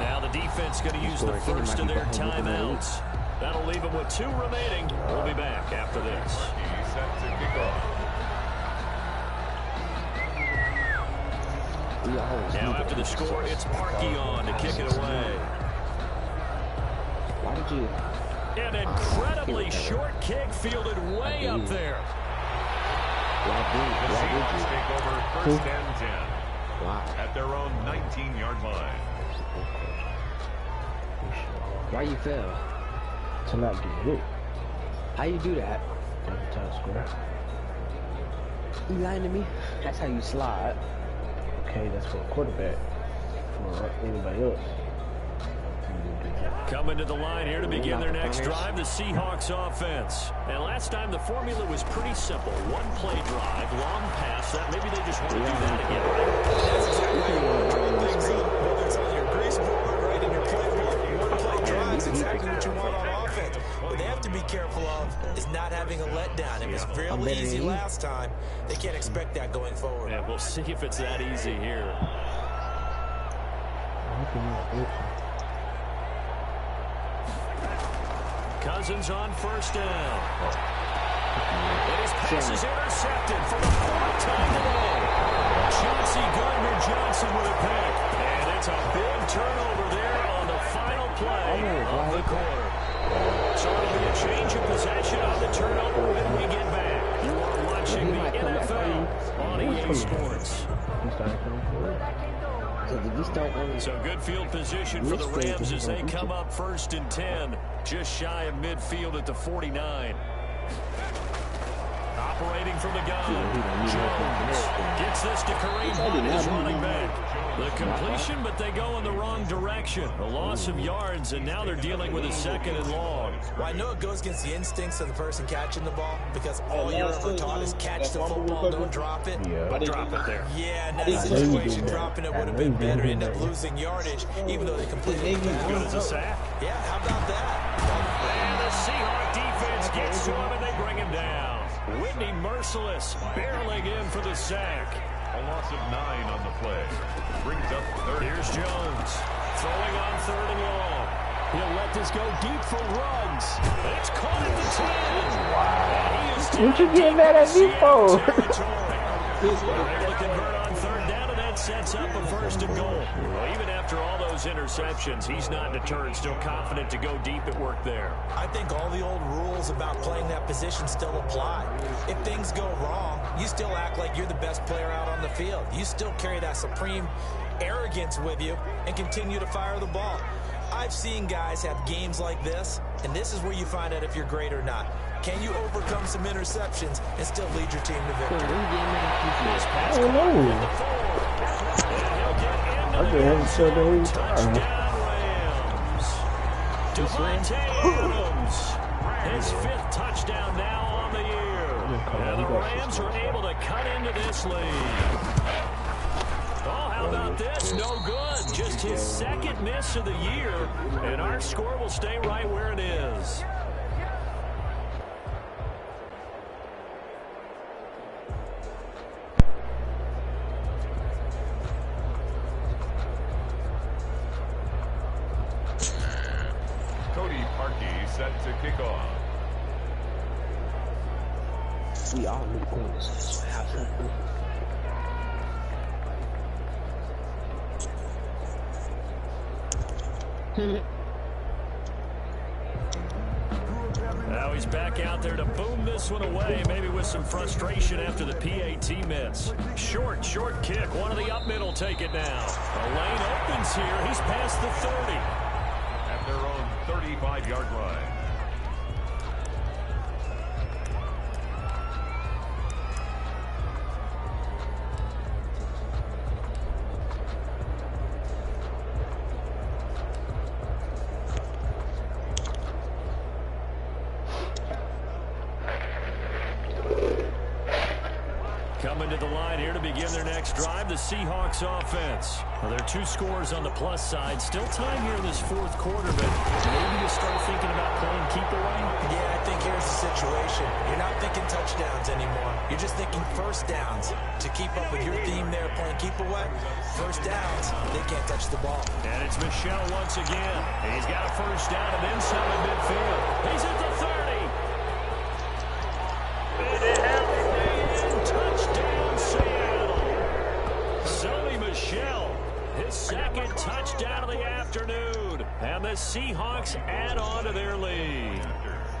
E: Now the defense going to use the first of their timeouts. That'll leave them with 2 remaining. We'll be back after this.
H: He's set to kick off.
E: Now after the score, it's Parkey on to kick it away.
B: Why did you?
E: An incredibly short kick fielded way up there.
H: The Seahawks take over 1st and 10 at their own 19-yard line.
B: Why you fail?
A: To not get hit.
B: How you do that?
A: Every time square.
B: You lying to me? That's how you slide.
A: Okay, that's for a quarterback. For anybody else.
E: Coming to the line here to begin their next drive, the Seahawks offense. And last time the formula was pretty simple. 1-play drive, long pass. That maybe they just want to do that again, right?
G: That's exactly how you want to draw things up. Whether it's on your grease board, right, in your playbook, 1-play drive is exactly what you want on offense. What they have to be careful of is not having a letdown. It was fairly easy last time. They can't expect that going forward.
E: Yeah, we'll see if it's that easy here. Cousins on first down. And his pass is intercepted for the 4th time today. Chauncey Gardner-Johnson with a pick. And it's a big turnover there on the final play of the quarter. So it'll be a change of possession on the turnover when we get back. You are watching the NFL on EA Sports. So good field position for the Rams as they come up 1st and 10, just shy of midfield at the 49. Operating from the gun, Jones gets this to Kareem Hunt, his running back. The completion, but they go in the wrong direction. A loss of yards, and now they're dealing with a 2nd and long.
G: Well, I know it goes against the instincts of the person catching the ball because all you're ever taught is catch the football, don't drop it.
E: But drop it there.
G: Yeah, in that situation, dropping it would have been better. End up losing yardage, even though they completed the pass.
E: Good as a sack.
G: Yeah, how about that?
E: And the Seahawks defense gets to him, and they bring him down. Whitney merciless, barreling in for the sack.
H: A loss of 9 on the play. Brings up third.
E: Here's Jones throwing on 3rd and long.
I: He'll let this go deep for Ruggs.
E: It's caught at the 10.
A: What you getting mad at me for?
E: Able to convert on 3rd down, and that sets up a 1st and goal. Well, even after all those interceptions, he's not deterred, still confident to go deep at work there.
G: I think all the old rules about playing that position still apply. If things go wrong, you still act like you're the best player out on the field. You still carry that supreme arrogance with you and continue to fire the ball. I've seen guys have games like this, and this is where you find out if you're great or not. Can you overcome some interceptions and still lead your team to victory?
A: I don't know. I just haven't said that every time.
E: Devontae Adams, his 5th touchdown now on the year. And the Rams are able to cut into this lead. Oh, how about this? No good. Just his 2nd miss of the year, and our score will stay right where it is.
H: Set to kick off.
A: We all need points.
E: Now he's back out there to boom this one away, maybe with some frustration after the PAT miss. Short kick. One of the up middle take it now. The lane opens here. He's past the 30.
H: At their own 35-yard line.
E: Coming to the line here to begin their next drive, the Seahawks offense. Well, there are 2 scores on the plus side. Still time here in this 4th quarter, but maybe you start thinking about playing keep away?
G: Yeah, I think here's the situation. You're not thinking touchdowns anymore. You're just thinking 1st downs. To keep up with your theme there, playing keep away, 1st downs, they can't touch the ball.
E: And it's Michelle once again. He's got a 1st down and then some at midfield. He's at the 30. Touchdown, Seattle. Sony Michel, his 2nd touchdown of the afternoon. And the Seahawks add on to their lead.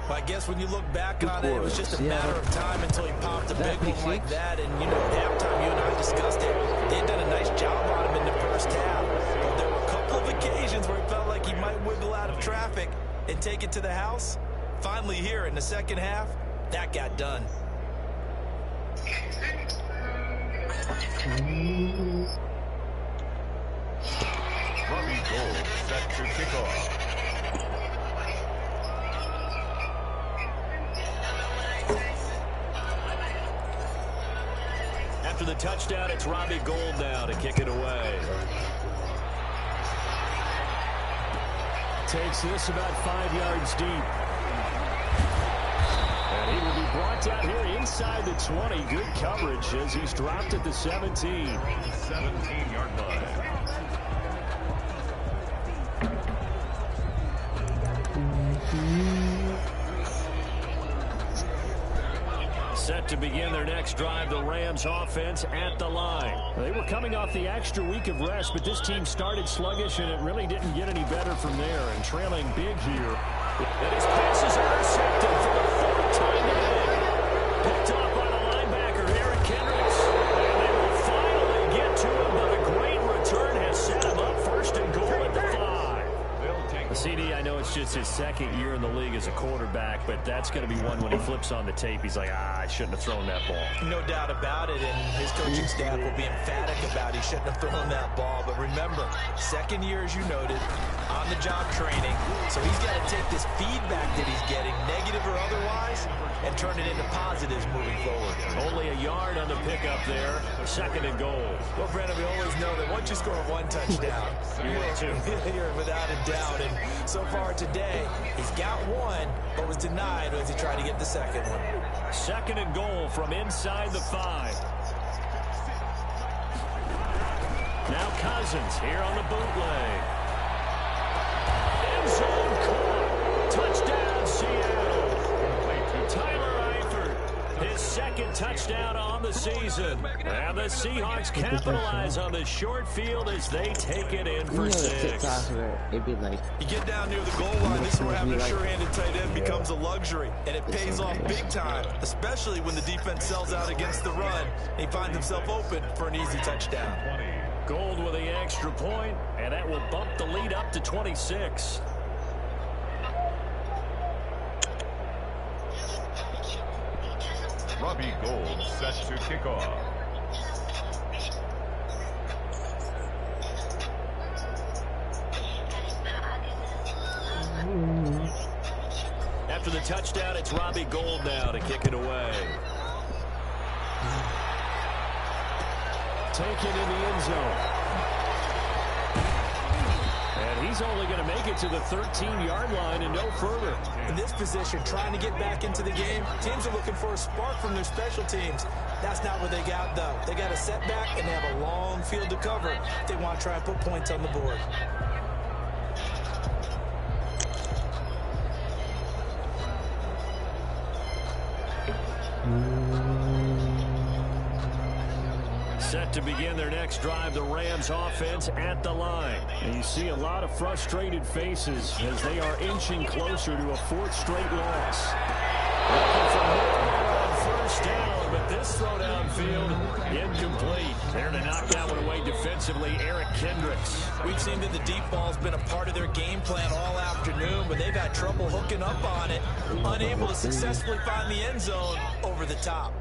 G: Well, I guess when you look back on it, it was just a matter of time until he popped a big one like that. And, you know, at halftime, you and I discussed it. They had done a nice job on him in the 1st half. But there were a couple of occasions where it felt like he might wiggle out of traffic and take it to the house. Finally here in the 2nd half, that got done.
H: Robbie Gould set to kick off.
E: After the touchdown, it's Robbie Gould now to kick it away.
I: Takes this about 5 yards deep. And he will be brought down here inside the 20. Good coverage as he's dropped at the 17.
H: 17-yard line.
E: Set to begin their next drive, the Rams offense at the line.
I: They were coming off the extra week of rest, but this team started sluggish, and it really didn't get any better from there. And trailing big here.
E: And his passes are intercepted for the 4th time today. Picked off by the linebacker, Eric Kendricks. And they will finally get to him, but a great return has set him up 1st and goal at the 5.
I: CD, I know it's just his 2nd year in the league as a quarterback, but that's going to be one when he flips on the tape. He's like, I shouldn't have thrown that ball.
G: No doubt about it, and his coaching staff will be emphatic about he shouldn't have thrown that ball. But remember, 2nd year, as you noted, on-the-job training. So he's got to take this feedback that he's getting, negative or otherwise, and turn it into positives moving forward.
E: Only a yard on the pickup there. 2nd and goal.
G: Well, Brandon, we always know that once you score 1 touchdown, you're without a doubt. And so far today, today. He's got one, but was denied as he tried to get the second one.
E: 2nd and goal from inside the 5. Now Cousins here on the bootleg. End zone caught. Touchdown, Seattle. Tyler Eifert, his 2nd touchdown on the season. And the Seahawks capitalize on the short field as they take it in for 6.
B: It'd be like,
G: You get down near the goal line, this is where having a sure-handed tight end becomes a luxury. And it pays off big time, especially when the defense sells out against the run. And he finds himself open for an easy touchdown.
E: Gold with the extra point, and that will bump the lead up to 26.
H: Robbie Gould set to kick off.
E: After the touchdown, it's Robbie Gould now to kick it away. Taken in the end zone. And he's only going to make it to the 13-yard line and no further.
G: In this position, trying to get back into the game, teams are looking for a spark from their special teams. That's not what they got, though. They got a setback, and they have a long field to cover if they want to try and put points on the board.
E: Set to begin their next drive, the Rams offense at the line. And you see a lot of frustrated faces as they are inching closer to a 4th straight loss. Looking for more on 1st down, but this throw downfield incomplete. There to knock that one away defensively, Eric Kendricks.
G: We've seen that the deep ball's been a part of their game plan all afternoon, but they've had trouble hooking up on it, unable to successfully find the end zone over the top.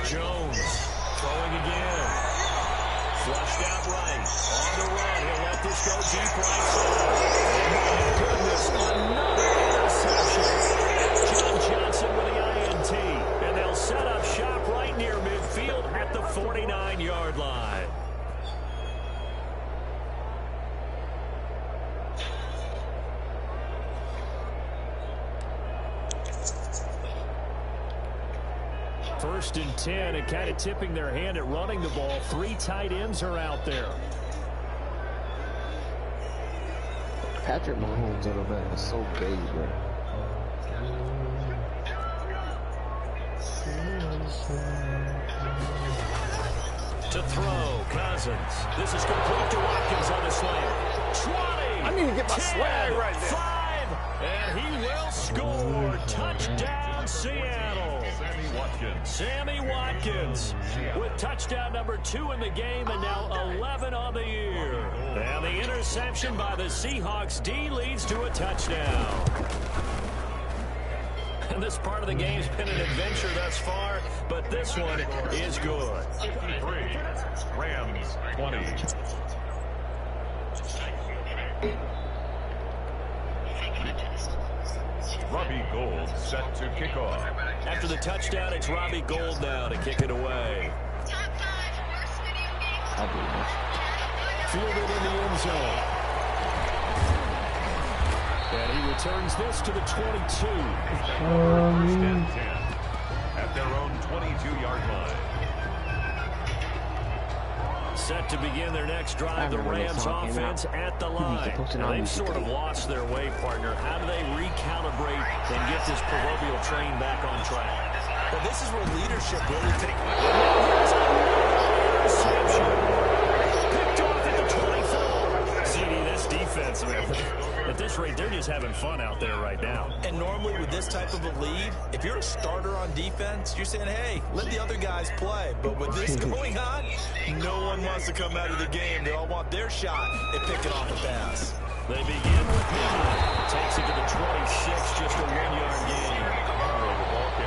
E: Jones throwing again. Flushed out right. On the run. He'll let this go deep right side. Oh, my goodness. Another interception. John Johnson with the INT. And they'll set up shop right near midfield at the 49-yard line. First and 10, and kind of tipping their hand at running the ball. 3 tight ends are out there.
B: Patrick Mahomes on the back is so big, bro.
E: To throw, Cousins. This is complete to Watkins on the slant. 20.
C: I need to get my
E: 10,
C: swag right there.
E: 5, and he will score. Touchdown, Seattle. Sammy Watkins with touchdown number 2 in the game and now 11 on the year. And the interception by the Seahawks D leads to a touchdown. And this part of the game's been an adventure thus far, but this one is good.
H: 53, Rams 20. Robbie Gould set to kick off.
E: After the touchdown, it's Robbie Gould now to kick it away. Fielded in the end zone. And he returns this to the 22.
H: First and 10 at their own 22-yard line.
E: Set to begin their next drive, the Rams offense at the line. Now, they've sort of lost their way, partner. How do they recalibrate and get this proverbial train back on track?
G: Well, this is where leadership really takes.
E: Picked off at the 24. CD, this defense, man. At this rate, they're just having fun out there right now.
G: And normally with this type of a lead, if you're a starter on defense, you're saying, hey, let the other guys play. But with this going on, no one wants to come out of the game. They all want their shot at picking off a pass.
E: They begin with him. Takes it to the 26, just a 1-yard gain.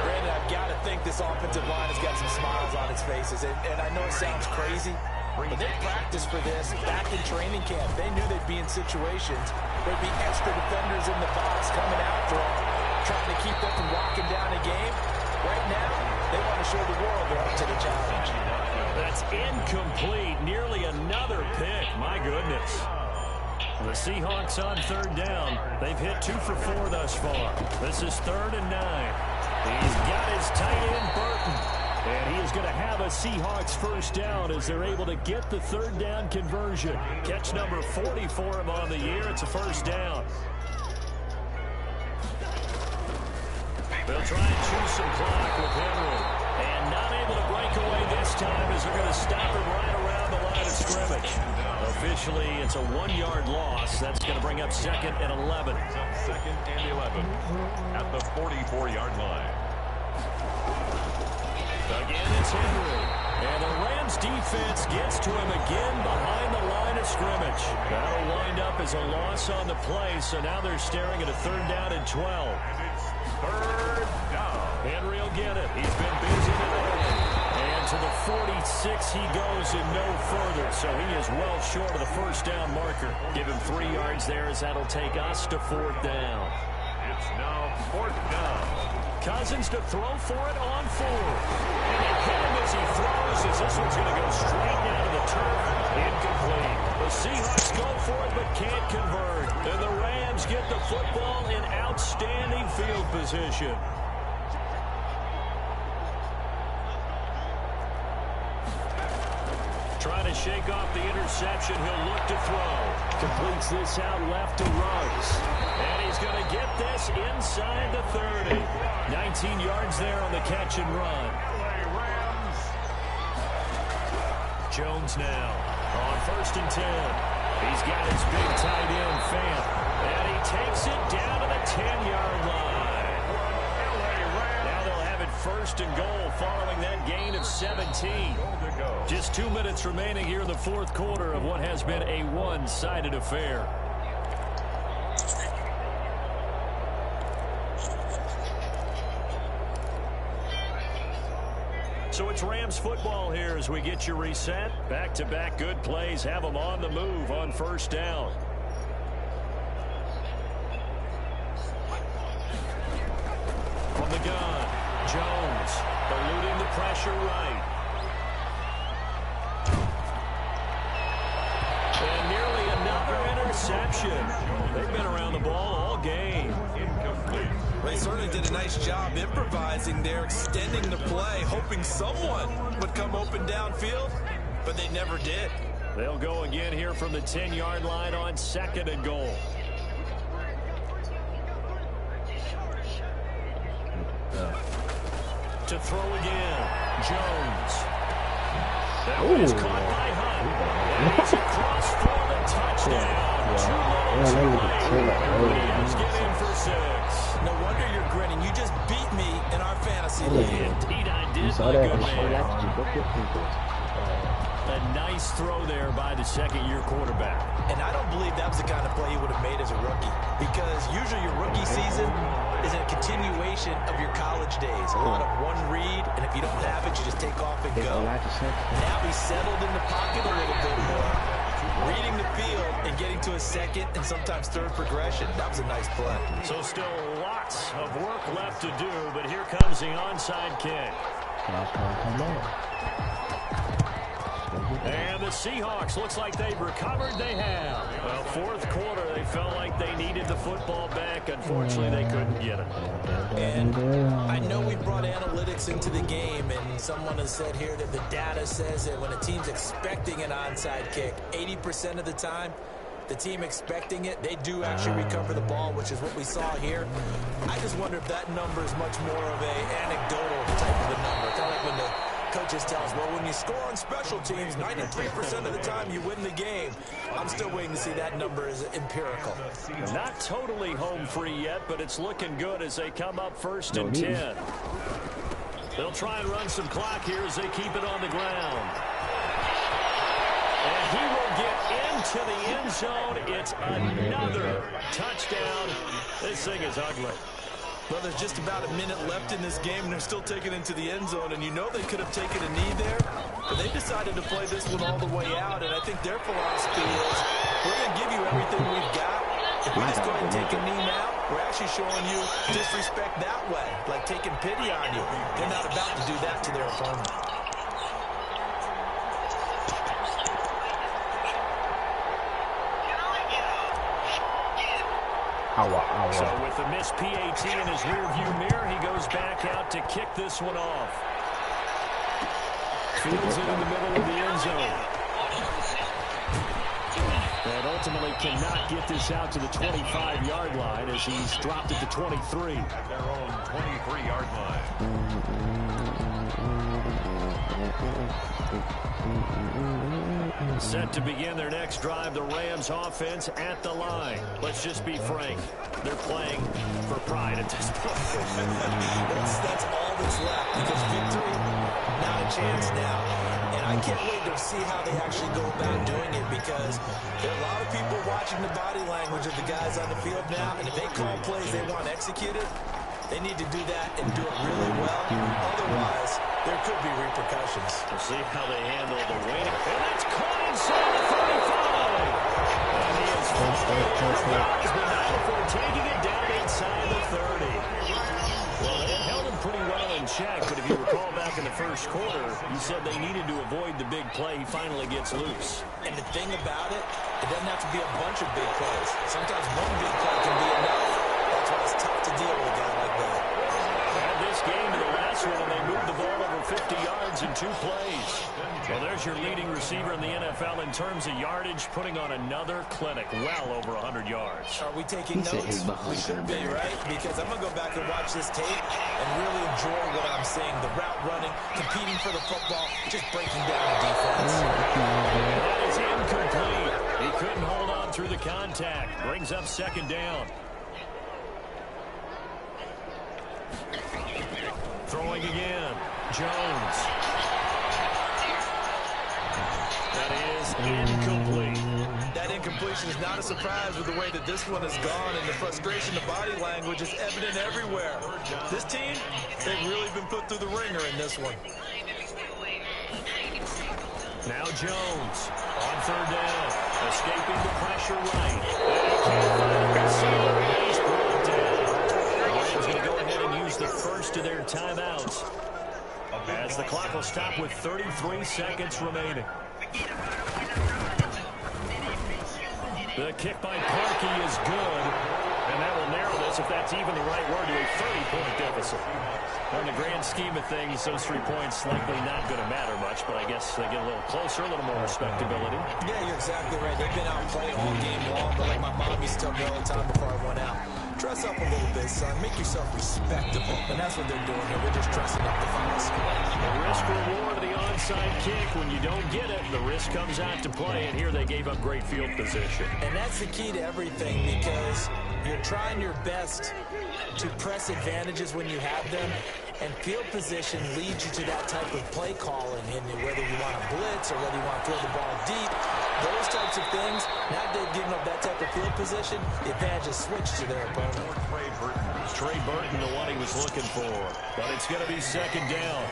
G: Brandon, I've got to think this offensive line has got some smiles on its faces. And I know it sounds crazy, but they practiced for this back in training camp. They knew they'd be in situations there'd be extra defenders in the box coming out for them, trying to keep them from locking down a game. Right now, they want to show the world they're up to the challenge.
E: That's incomplete. Nearly another pick. My goodness. The Seahawks on third down. They've hit 2 for 4 thus far. This is 3rd and 9. He's got his tight end, Burton. And he is going to have a Seahawks first down as they're able to get the third down conversion. Catch number 40 for him on the year. It's a first down. They'll try and choose some clock with Henry. And not able to break away this time as they're going to stop him right around the line of scrimmage. Officially, it's a 1-yard loss. That's going to bring up 2nd and 11.
H: 2nd and 11 at the 44-yard line.
E: Again, it's Henry. And the Rams defense gets to him again behind the line of scrimmage. That'll wind up as a loss on the play, so now they're staring at a 3rd down and 12.
H: 3rd down.
E: Henry will get it. He's been busy today. And to the 46 he goes and no further, so he is well short of the first down marker. Give him 3 yards there as that'll take us to 4th down.
H: It's now 4th down.
E: Cousins to throw for it on 4th. And they hit him as he throws as this one's going to go straight down to the turf. Incomplete. The Seahawks go for it but can't convert. And the Rams get the football in outstanding field position. Trying to shake off the interception. He'll look to throw. Completes this out left to Ruggs. And he's going to get this inside the 30. 19 yards there on the catch and run. Jones now on 1st and 10. He's got his big tight end, Fant. And he takes it down to the 10-yard line. Now they'll have it 1st and goal following that gain of 17. Just 2 minutes remaining here in the 4th quarter of what has been a one-sided affair. So it's Rams football here as we get you reset. Back-to-back good plays have them on the move on 1st down. From the gun, Jones eluding the pressure right. And nearly another interception. They've been around the ball all game. Incomplete.
G: They certainly did a nice job improvising there, extending the play, hoping someone would come open downfield, but they never did.
E: They'll go again here from the 10-yard line on 2nd and goal. To throw again, Jones. That one is caught by Hunt. And he's across for the touchdown. 2 minutes remaining. Rams get in for 6.
G: No wonder you're grinning. You just beat me in our fantasy league.
E: Indeed I did, my good man. A nice throw there by the 2nd-year quarterback.
G: And I don't believe that was the kind of play he would have made as a rookie, because usually your rookie season is a continuation of your college days. A lot of one read, and if you don't have it, you just take off and go. Now he's settled in the pocket a little bit more, reading the field and getting to a 2nd and sometimes 3rd progression. That was a nice play.
E: So still lots of work left to do, but here comes the onside kick. And the Seahawks, looks like they've recovered. They have. Well, 4th quarter, they felt like they needed the football back. Unfortunately, they couldn't get it.
G: And I know we brought analytics into the game, and someone has said here that the data says that when a team's expecting an onside kick, 80% of the time, the team expecting it, they do actually recover the ball, which is what we saw here. I just wonder if that number is much more of a anecdotal type of a number. Kind of like when the coaches tell us, well, when you score on special teams, 93% of the time you win the game. I'm still waiting to see that number is empirical.
E: Not totally home free yet, but it's looking good as they come up 1st and 10. They'll try and run some clock here as they keep it on the ground. And he will get into the end zone. It's another touchdown. This thing is ugly.
G: Well, there's just about a minute left in this game, and they're still taking it into the end zone. And you know they could have taken a knee there, but they decided to play this one all the way out. And I think their philosophy is, we're going to give you everything we've got, If we just go ahead and take a knee now, we're actually showing you disrespect that way, like taking pity on you. They're not about to do that to their opponent.
I: So with the missed PAT in his rearview mirror, he goes back out to kick this one off. Fields it in the middle of the end zone. And ultimately cannot get this out to the 25-yard line as he's dropped at the 23.
H: At their own 23-yard line.
I: Set to begin their next drive, the Rams offense at the line. Let's just be frank. They're playing for pride at this point.
G: That's all that's left, because victory, not a chance now. And I can't wait to see how they actually go about doing it, because there are a lot of people watching the body language of the guys on the field now, and if they call plays they want executed, they need to do that and do it really well. Otherwise, there could be repercussions.
I: We'll see how they handle the waiting. And that's caught inside the 35. And he is 4 yards, but not before taking it down inside the 30. Well, they held him pretty well in check, but if you recall back in the first quarter, you said they needed to avoid the big play. He finally gets loose.
G: And the thing about it, it doesn't have to be a bunch of big plays. Sometimes one big play can be enough. That's why it's tough to deal with a guy like that.
I: And this game to the last one, they moved the ball over 50 yards in 2 plays. Well, there's your leading receiver in the NFL in terms of yardage, putting on another clinic, well over 100 yards.
G: Are we taking notes? We should be, right? Because I'm going to go back and watch this tape and really enjoy what I'm seeing. The route running, competing for the football, just breaking down the defense.
I: That is incomplete. He couldn't hold on through the contact. Brings up second down. Throwing again. Jones. That is incomplete.
G: That incompletion is not a surprise with the way that this one has gone, and the frustration, the body language is evident everywhere. This team, they've really been put through the ringer in this one.
I: Now Jones on third down. Escaping the pressure right. And he can't find the receiver. He's brought down. Rams going to go ahead and use the first of their timeouts, as the clock will stop with 33 seconds remaining. The kick by Parkey is good, and that will narrow this, if that's even the right word, to a 30-point deficit. In the grand scheme of things, those 3 points likely not going to matter much, but I guess they get a little closer, a little more respectability.
G: Yeah, you're exactly right. They've been outplayed all game long, but like my mom used to tell me all the time before I went out, dress up a little bit, son. Make yourself respectable. And that's what they're doing here. They're just dressing up the final score.
I: The risk-reward of the onside kick. When you don't get it, the risk comes out to play, and here they gave up great field position.
G: And that's the key to everything, because you're trying your best to press advantages when you have them, and field position leads you to that type of play calling, and whether you want to blitz or whether you want to throw the ball deep, those types of things, now they've given up that type of field position, the advantage is switched to their opponent.
I: Trey Burton, the one he was looking for, but it's going to be second down.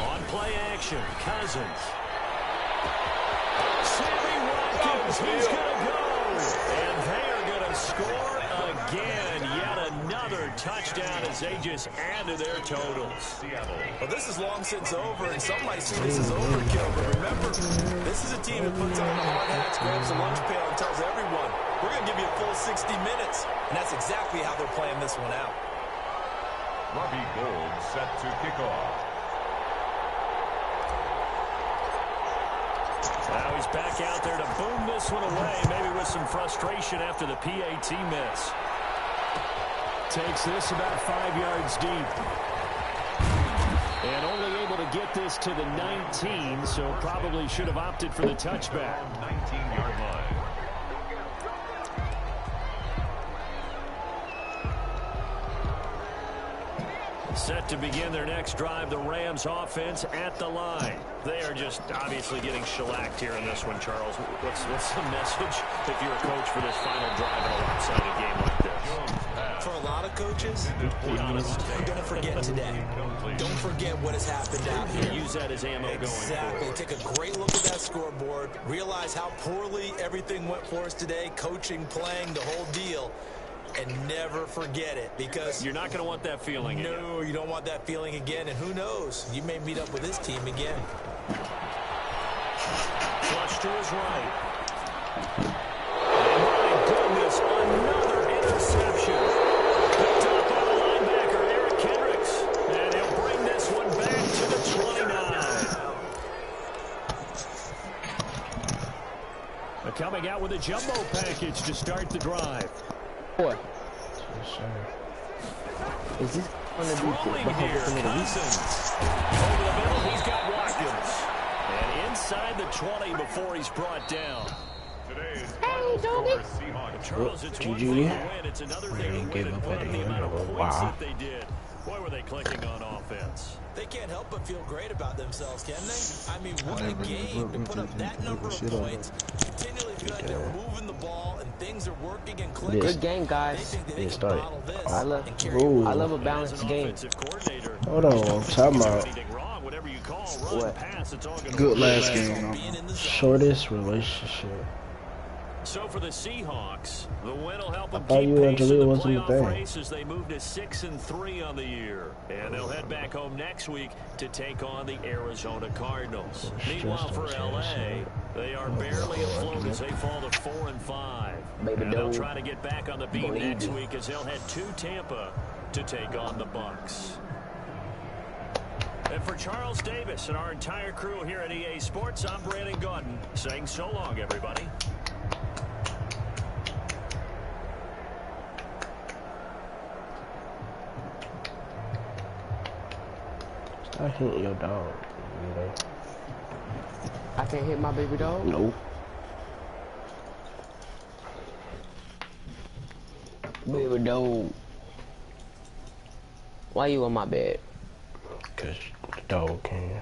I: On play action, Cousins. Sammy Watkins, he's going to go. And they are going to score again. Yet another touchdown as they just add to their totals.
G: Well, this is long since over, and some might see this as overkill. But remember, this is a team that puts on the hard hats, grabs the lunch pail, and tells everyone, we're going to give you a full 60 minutes. And that's exactly how they're playing this one out.
H: Robbie Gould set to kick off.
I: Now he's back out there to boom this one away, maybe with some frustration after the PAT miss. Takes this about 5 yards deep. And only able to get this to the 19, so probably should have opted for the touchback.
H: 19-yard line.
I: Set to begin their next drive, the Rams offense at the line. They are just obviously getting shellacked here in this one, Charles. What's the message if you're a coach for this final drive in a lopsided game like this?
G: For a lot of what, coaches? Don't forget today. Don't forget what has happened out here.
E: Use that as ammo going forward.
G: Take a great look at that scoreboard. Realize how poorly everything went for us today. Coaching, playing, the whole deal. And never forget it, because
E: you're not going to want that feeling again.
G: No, you don't want that feeling again. And who knows? You may meet up with this team again.
E: Flush to his right. My goodness, another interception. Picked up by the linebacker, Eric Kendricks. And he'll bring this one back to the 29. Coming out with a jumbo package to start the drive.
A: Boy. Is this going to be
E: throwing here, Cousins. Over the middle, he's got Watkins. And inside the 20 before he's brought down.
H: Hey, doggy.
E: Charles, it's one thing to win. It's another thing to win and put up the amount of points that they did. Boy, were they clicking on offense.
G: They can't help but feel great about themselves, can they? I mean, what a game to put up that number of points. Continually feel like they're moving the ball and things are working and clicking.
J: Good game, guys. I love a balanced game.
A: Hold on, time out.
D: What? Good last game.
A: Shortest relationship.
E: So for the Seahawks, the win will help them
A: keep pace in the
E: playoff race as they move to 6-3 on the year. And they'll head back home next week to take on the Arizona Cardinals. Meanwhile, for LA, they are barely afloat as they fall to 4-5. And they'll try to get back on the beat next week as they'll head to Tampa to take on the Bucs. And for Charles Davis and our entire crew here at EA Sports, I'm Brandon Gaudin saying so long, everybody.
A: I hit your dog. You know?
J: I can't hit my baby dog?
A: No.
J: Baby dog. Why you on my bed?
A: Because the dog can.